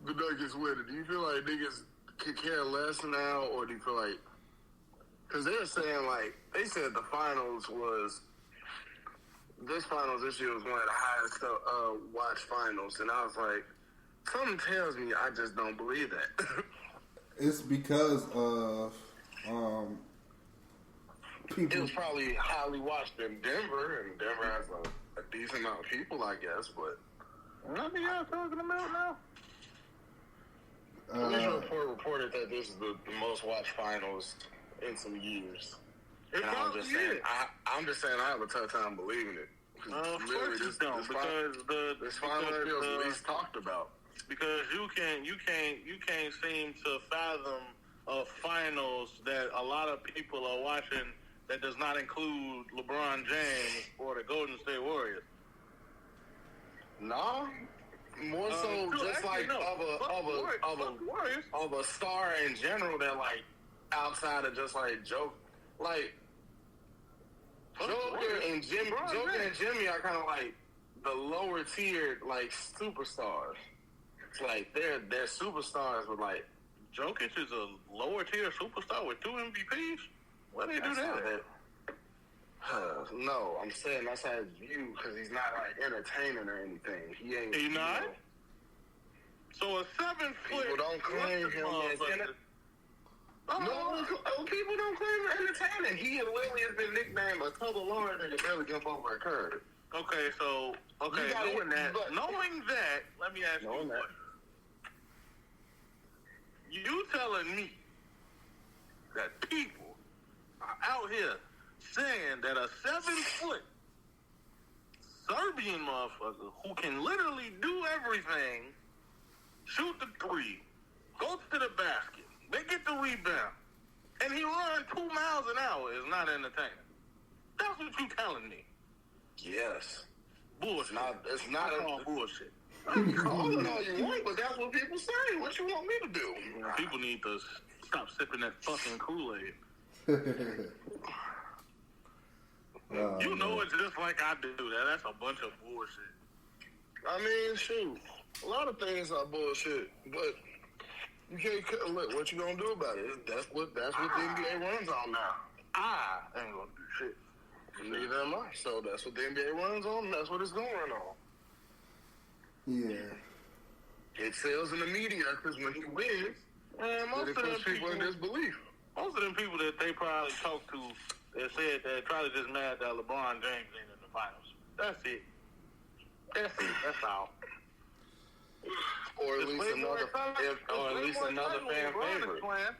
the Nuggets winning? Do you feel like niggas could care less now, or do you feel like, because they're saying like they said the finals this year was one of the highest watched finals, and I was like, something tells me I just don't believe that. It's because of It people. was probably highly watched in Denver, and Denver has a decent amount of people, I guess, but. What are y'all talking about now? The news report reported that this is the most watched finals in some years. It And I'm probably just saying, is. I'm just saying, I have a tough time believing it. Of course you don't, this finals feels the least talked about. because you can't seem to fathom a finals that a lot of people are watching that does not include LeBron James or the Golden State Warriors. No, more so True, just actually, like no. Fuck Warriors. of a star in general that like outside of just like Joker, like Fuck Joker Warriors. and Jimmy. LeBron Joker James. and Jimmy are kind of like the lower tiered like superstars. It's like they're superstars with like. Jokic is a lower tier superstar with 2 MVPs. Why they do That's how that? No, I'm saying that's how it's viewed because he's not like entertaining or anything. He ain't. He you not? know, So a 7 foot. People don't claim him as No, people don't claim him entertaining. He and Lily has been nicknamed a couple Lord and barely jump over a curb. Okay, so You gotta- knowing that, but- let me ask you a Knowing that. question. You telling me that people are out here saying that a 7 foot Serbian motherfucker who can literally do everything, shoot the 3, go to the basket, they get the rebound, and he run 2 miles an hour is not entertaining? That's what you telling me. Yes. Bullshit. It's not I call bullshit. You call it all you want, but that's what people say. What you want me to do? People need to stop sipping that fucking Kool-Aid. You know it just like I do. That's a bunch of bullshit. I mean, shoot. A lot of things are bullshit, but you can't look. What you gonna do about it? That's what the NBA runs on now. I ain't gonna do shit. Neither am I. So that's what the NBA runs on. That's what it's going to run on. Yeah. It sells in the media because when he wins, most it of them puts people in disbelief. Most of them people that they probably talked to, that said they're probably just mad that LeBron James ain't in the finals. That's it. That's it. That's all. Or at least another fan favorite.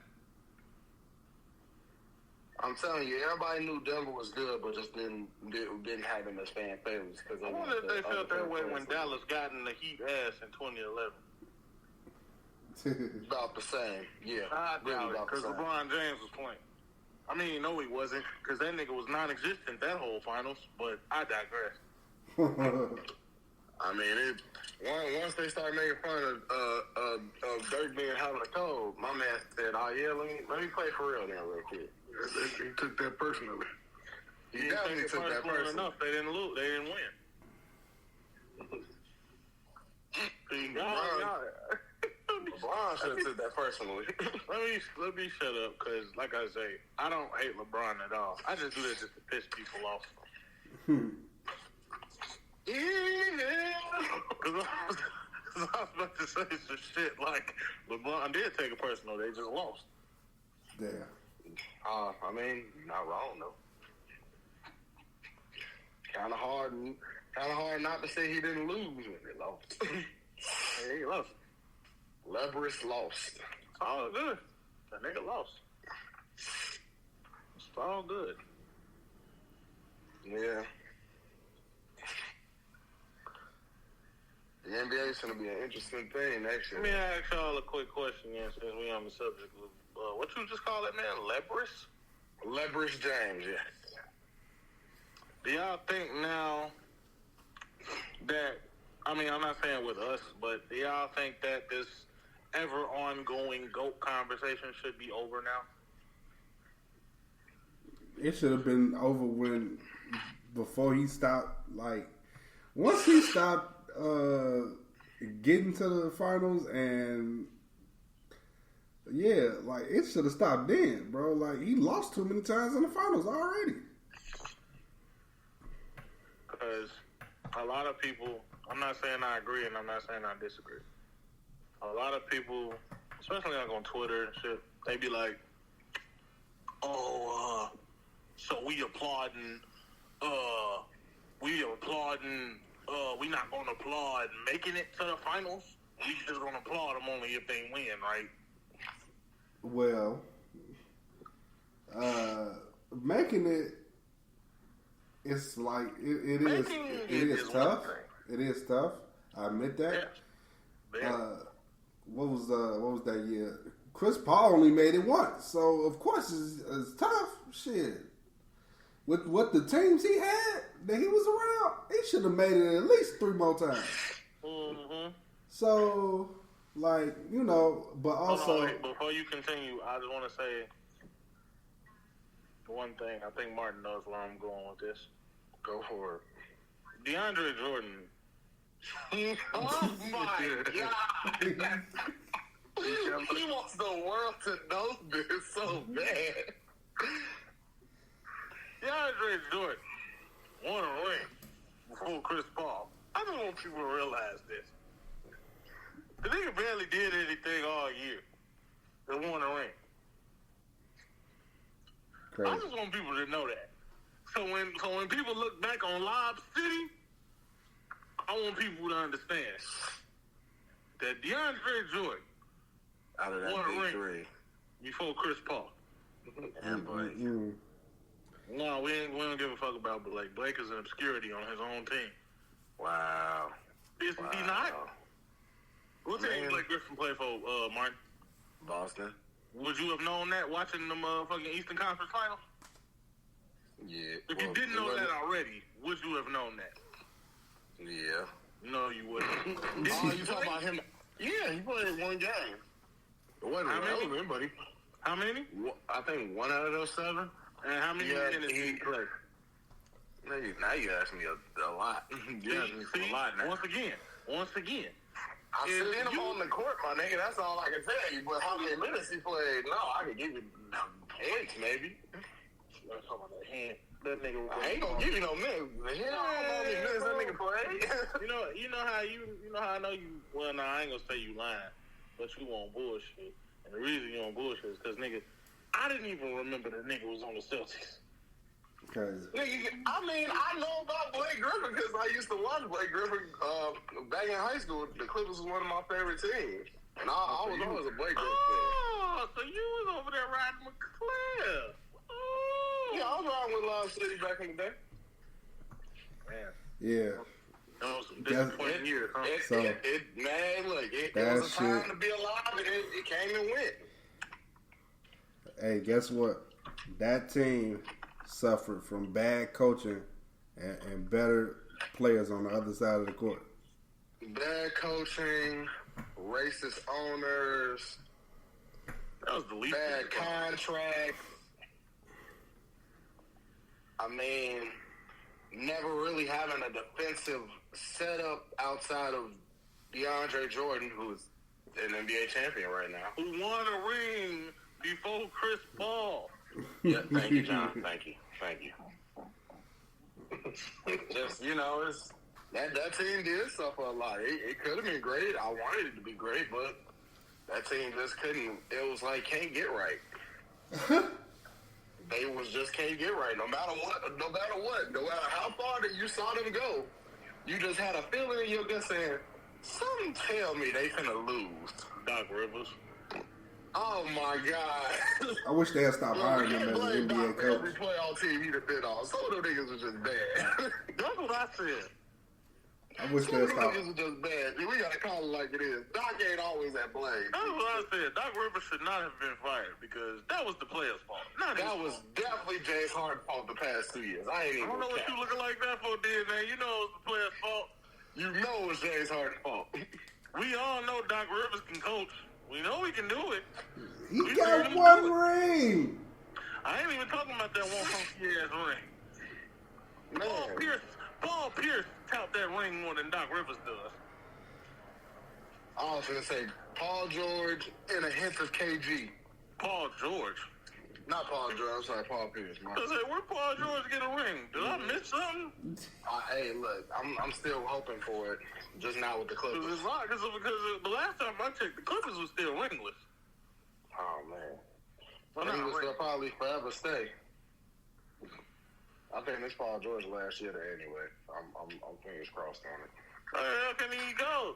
I'm telling you, everybody knew Denver was good, but just didn't have him as fan favorites. Cause I wonder if they felt that way when Dallas got in the Heat ass in 2011. About the same, yeah. I doubt really it, because LeBron James was playing. I mean, no, he wasn't, because that nigga was non-existent that whole finals, but I digress. I mean, once they started making fun of Dirk being having a cold, my man said, "Oh yeah, let me play for real now, real quick." He took that personally. He definitely took that personally. Enough. They didn't lose. They didn't win. LeBron should have took that personally. Let me shut up, because like I say, I don't hate LeBron at all. I just do that just to piss people off. Because I was about to say some shit like LeBron did take it personal. They just lost. Damn. I mean, not wrong though. Kind of hard not to say he didn't lose when they lost. He lost. Leverage lost. It's all good. That nigga lost. It's all good. Yeah. The NBA is going to be an interesting thing next year. Let me ask y'all a quick question, since we on the subject of what you just call it, man? Leverage James, yeah. Do y'all think now that, I mean, I'm not saying with us, but do y'all think that this ever ongoing GOAT conversation should be over now? It should have been over before he stopped. Like, once he stopped getting to the finals, and yeah, like it should have stopped then, bro. Like, he lost too many times in the finals already. Because a lot of people, I'm not saying I agree and I'm not saying I disagree. A lot of people, especially like on Twitter and shit, they be like, so we applauding, we not gonna applaud making it to the finals. We just gonna applaud them only if they win, right? Well, making it, it's like it is tough. It is tough. I admit that. Yeah. What was that year? Chris Paul only made it once, so of course it's tough. Shit. With what the teams he had that he was around, he should have made it at least 3 more times. Mm-hmm. So, like, you know, but also... Wait, before you continue, I just want to say one thing. I think Martin knows where I'm going with this. Go for it. DeAndre Jordan. Oh, my God. He wants the world to know this so bad. DeAndre Jordan won a ring before Chris Paul. I just want people to realize this. The nigga barely did anything all year. They won a ring. Crazy. I just want people to know that. So when people look back on Lob City, I want people to understand that DeAndre Jordan out of that won a big ring three before Chris Paul. and Blake. Mm-hmm. No, we don't give a fuck about Blake. Blake is an obscurity on his own team. Wow. Is he not? What team Blake Griffin play for, Martin? Boston. Would you have known that watching the motherfucking Eastern Conference Finals? Yeah. If you didn't know that already, would you have known that? Oh, you talking about him? Yeah, he played one game. It wasn't relevant, but he. How many? I think 1 out of those 7. And how many minutes did he play? Now you ask me a lot. You ask me See, a lot now. once again. I seen him on the court, my nigga. That's all I can tell you. But how many minutes he played? No, I can give you points, maybe. Let's talk about that hand. That nigga. I ain't gonna give you no minutes. Hell, I don't know how many minutes that nigga played. you know how I know you. Well, no, I ain't gonna say you lying, but you on bullshit. And the reason you on bullshit is because nigga, I didn't even remember the nigga was on the Celtics. Crazy. Nigga, I mean, I know about Blake Griffin because I used to watch Blake Griffin back in high school. The Clippers was one of my favorite teams. And I was always a Blake Griffin fan. Oh, so you was over there riding with Claire. Oh. Yeah, I was riding with Lob City back in the day. Man. Yeah. Oh, some disappointing years, huh? It was a time to be alive, and it came and went. Hey, guess what? That team suffered from bad coaching and better players on the other side of the court. Bad coaching, racist owners, that was the least bad contracts. I mean, never really having a defensive setup outside of DeAndre Jordan, who's an NBA champion right now. Who won a ring before Chris Paul. Yeah, thank you, John. Thank you. Just, it's that team did suffer a lot. It could have been great. I wanted it to be great, but that team just couldn't. It was like, can't get right. They just can't get right. No matter what, no matter how far that you saw them go, you just had a feeling in your gut saying, something tell me they finna lose. Doc Rivers. Oh my God! I wish they had stopped hiring him as an NBA coach. Every playoff team he'd have been on. Some of them niggas was just bad. That's what I said. I wish they had stopped. Niggas was just bad. We gotta call it like it is. Doc ain't always at blame. That's what I said. Doc Rivers should not have been fired because that was the player's fault. That was definitely James Harden's fault the past 2 years. I don't know what you looking like that for, DNA. You know it was the player's fault. You know it was James Harden's fault. We all know Doc Rivers can coach. We know he can do it. He got one ring. I ain't even talking about that one funky ass ring. Paul Pierce tout that ring more than Doc Rivers does. I was gonna say Paul George and a hint of KG. Paul George. Not Paul George. I'm sorry, Paul Pierce. I said, where Paul George get a ring? Did I miss something? Hey, look, I'm still hoping for it. Just not with the Clippers. Because the last time I checked, the Clippers was still ringless. Oh man, they'll probably forever stay. I think it's Paul George last year there anyway. I'm fingers crossed on it. How can he go?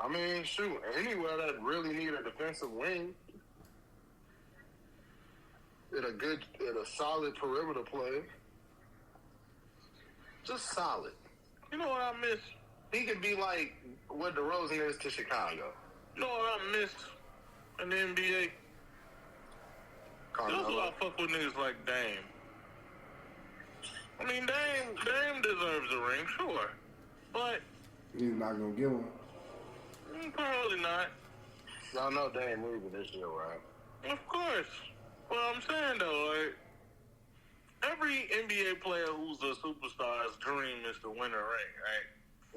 I mean, shoot, anywhere that really need a defensive wing, in a solid perimeter play, just solid. You know what I miss? He could be like what DeRozan is to Chicago. You know what I miss in the NBA? That's why I fuck with niggas like Dame. I mean, Dame deserves a ring, sure. But he's not going to get one. Probably not. Y'all know Dame leaving this year, right? Of course. Well, I'm saying, though, like, every NBA player who's a superstar's dream is to win a ring, right?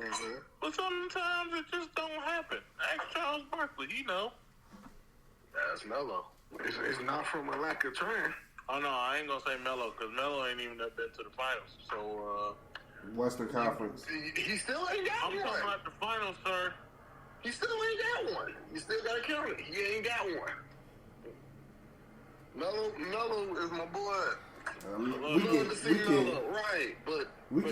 Mm-hmm. But sometimes it just don't happen. Ask Charles Barkley, he know. That's Melo. It's not from a lack of trying. Oh, no, I ain't going to say Melo, because Melo ain't even been to the finals. So, Western Conference. He still ain't got one. I'm talking about the finals, sir. He still ain't got one. You still got to count it. He ain't got one. Melo is my boy. We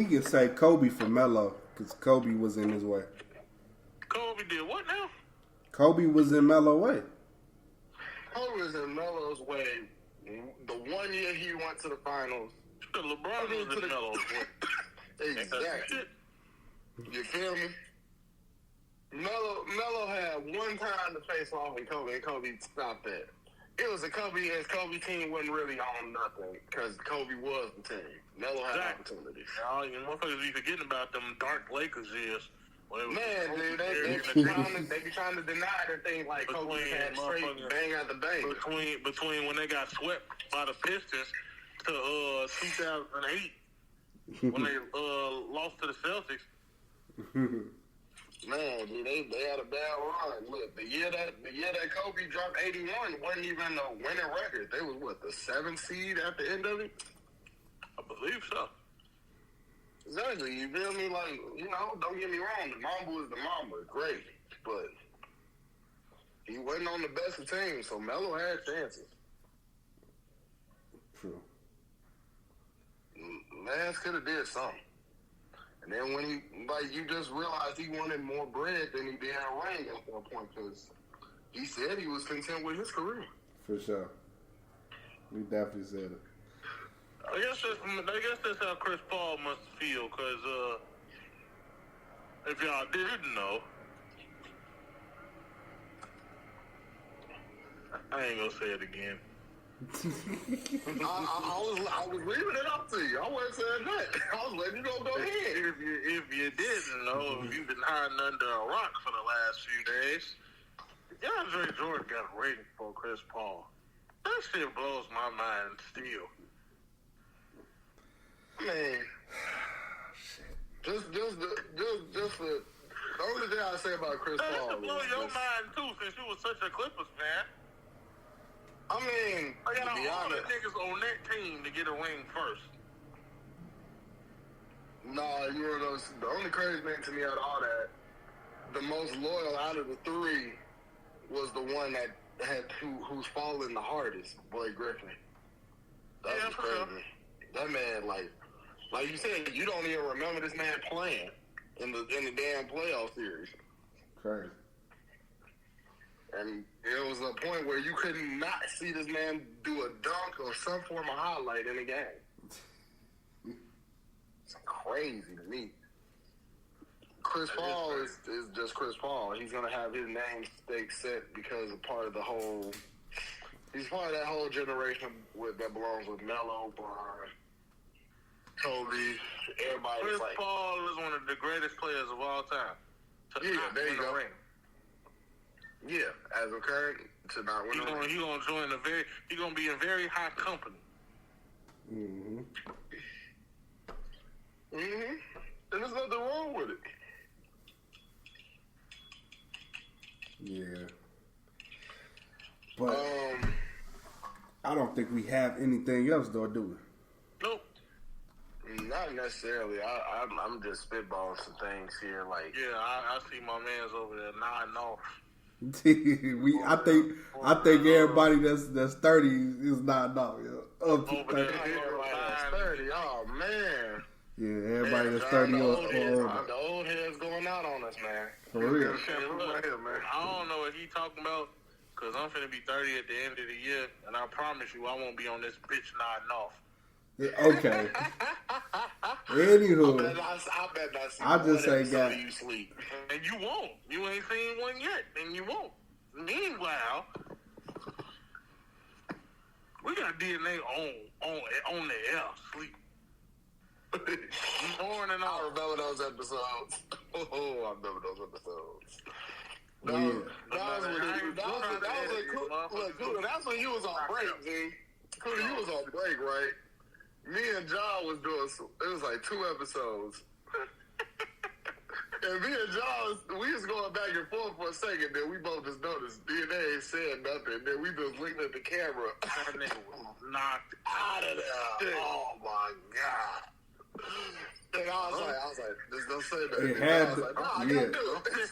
can say Kobe for Melo because Kobe was in his way. Kobe did what now? Kobe was in Melo's way. Kobe was in Melo's way. The 1 year he went to the finals. LeBron was in Melo's way. Exactly. You feel me? Melo had one time to face off and Kobe stopped that. it was a Kobe, and Kobe team wasn't really on nothing because Kobe was the team. Melo had opportunities. Y'all, you motherfuckers be forgetting about them dark Lakers years. Man, dude, they be trying to deny that thing like Kobe had straight bang out the bang. Between when they got swept by the Pistons to 2008 when they lost to the Celtics. Man, dude, they had a bad run. Look, the year that Kobe dropped 81 wasn't even a winning record. They was the 7th seed at the end of it? I believe so. Exactly, you feel me? Like, don't get me wrong, the Mamba is the Mamba, great, but he wasn't on the best of teams, so Melo had chances. True. Lance could have did something. And then when you just realized he wanted more bread than he did a ring at one point, because he said he was content with his career. For sure. He definitely said it. I guess that's how Chris Paul must feel, because if y'all didn't know, I ain't gonna say it again. I was leaving it up to you. I wasn't saying that. I was letting you go ahead. If you didn't know, if you've been hiding under a rock for the last few days, DeAndre Jordan got a rating for Chris Paul. That shit blows my mind still. Man, just the only thing I say about Chris Paul. That blow your mind too, since you was such a Clippers fan. I mean, I got to be all the honest, niggas on that team to get a ring first. Nah, the only crazy thing to me out of all that, the most loyal out of the three was the one that had who's fallen the hardest, Blake Griffin. That was crazy. Sure. That man, like you said, you don't even remember this man playing in the damn playoff series. Crazy. And it was a point where you could not see this man do a dunk or some form of highlight in the game. It's crazy to me. Chris Paul is just Chris Paul. He's going to have his name stake set because of part of the whole... He's part of that whole generation that belongs with Melo, Bron, Kobe, everybody. Chris Paul is one of the greatest players of all time. There you go. Ring. Yeah, as a current to not win a ring. He's gonna be in very high company. Mm-hmm. Mm-hmm. And there's nothing wrong with it. Yeah. But I don't think we have anything else, though, do we? Nope. Not necessarily. I'm just spitballing some things here. Like, yeah, I see my man's over there nodding off. I think everybody that's 30 is nodding off. Yeah. Up to 30. Everybody that's 30. Oh man. Yeah, everybody that's 30 or older. The old heads going out on us, man. For real. I don't know what he talking about, because I'm finna be 30 at the end of the year, and I promise you I won't be on this bitch nodding off. Yeah, okay. Anywho, I bet that's I just say God. You sleep. And you won't. You ain't seen one yet, and you won't. Meanwhile, we got DNA on the air, sleep. Morning on. I remember those episodes. Oh, I remember those episodes. That's when you was on break, G. Cooler, you was on break, right? Me and John was doing, it was like 2 episodes. And me and John, we was going back and forth for a second, then we both just noticed DNA ain't saying nothing. Then we just looked at the camera. That nigga was knocked out of there. Oh my God. And I was like, just don't say that. It had I was like, I yeah. gotta do it.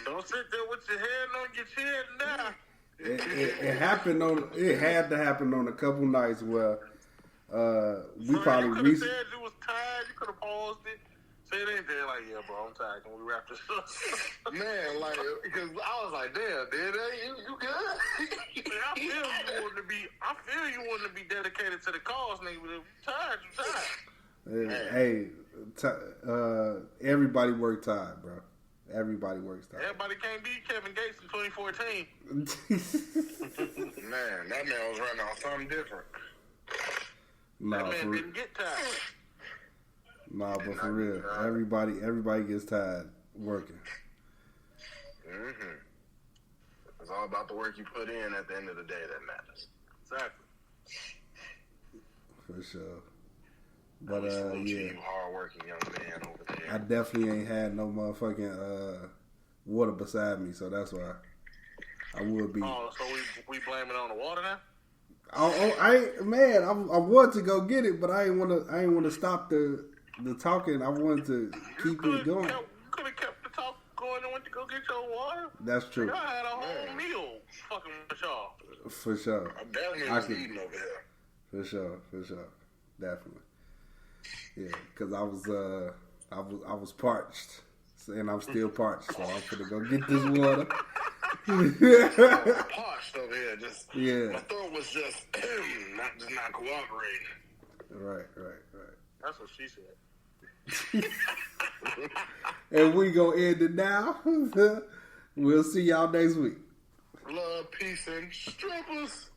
Don't sit there with your hand on your chin now. It happened it had to happen on a couple nights where we probably you could have said you was tired, you could have paused it. Say it ain't there like, yeah, bro, I'm tired. Can we wrap this up? Man, like, because I was like, damn, you good? Man, I feel you wanting to be dedicated to the cause, nigga, but if you tired, you tired. Hey, everybody work tired, bro. Everybody works tired. Everybody can't beat Kevin Gates in 2014. Man, that man was running on something different. Nah, That man for, didn't get tired. nah, but for real, everybody gets tired working. Mm-hmm. It's all about the work you put in at the end of the day that matters. Exactly. For sure. But Salute to yeah, you hard-working young man over there. I definitely ain't had no motherfucking water beside me, so that's why I would be. Oh, so we blame it on the water now? I wanted to go get it, but I ain't want to stop the talking. I wanted to keep it going. You could have kept the talk going and went to go get your water. That's true. Y'all had a whole meal fucking with y'all. For sure. I definitely was eating over here. For sure. Definitely. Yeah, because I was parched, and I'm still parched, so I'm gonna go get this water. Parched over here, just Yeah. my throat was just not cooperating. Right. That's what she said. And we gonna end it now. We'll see y'all next week. Love, peace, and strippers.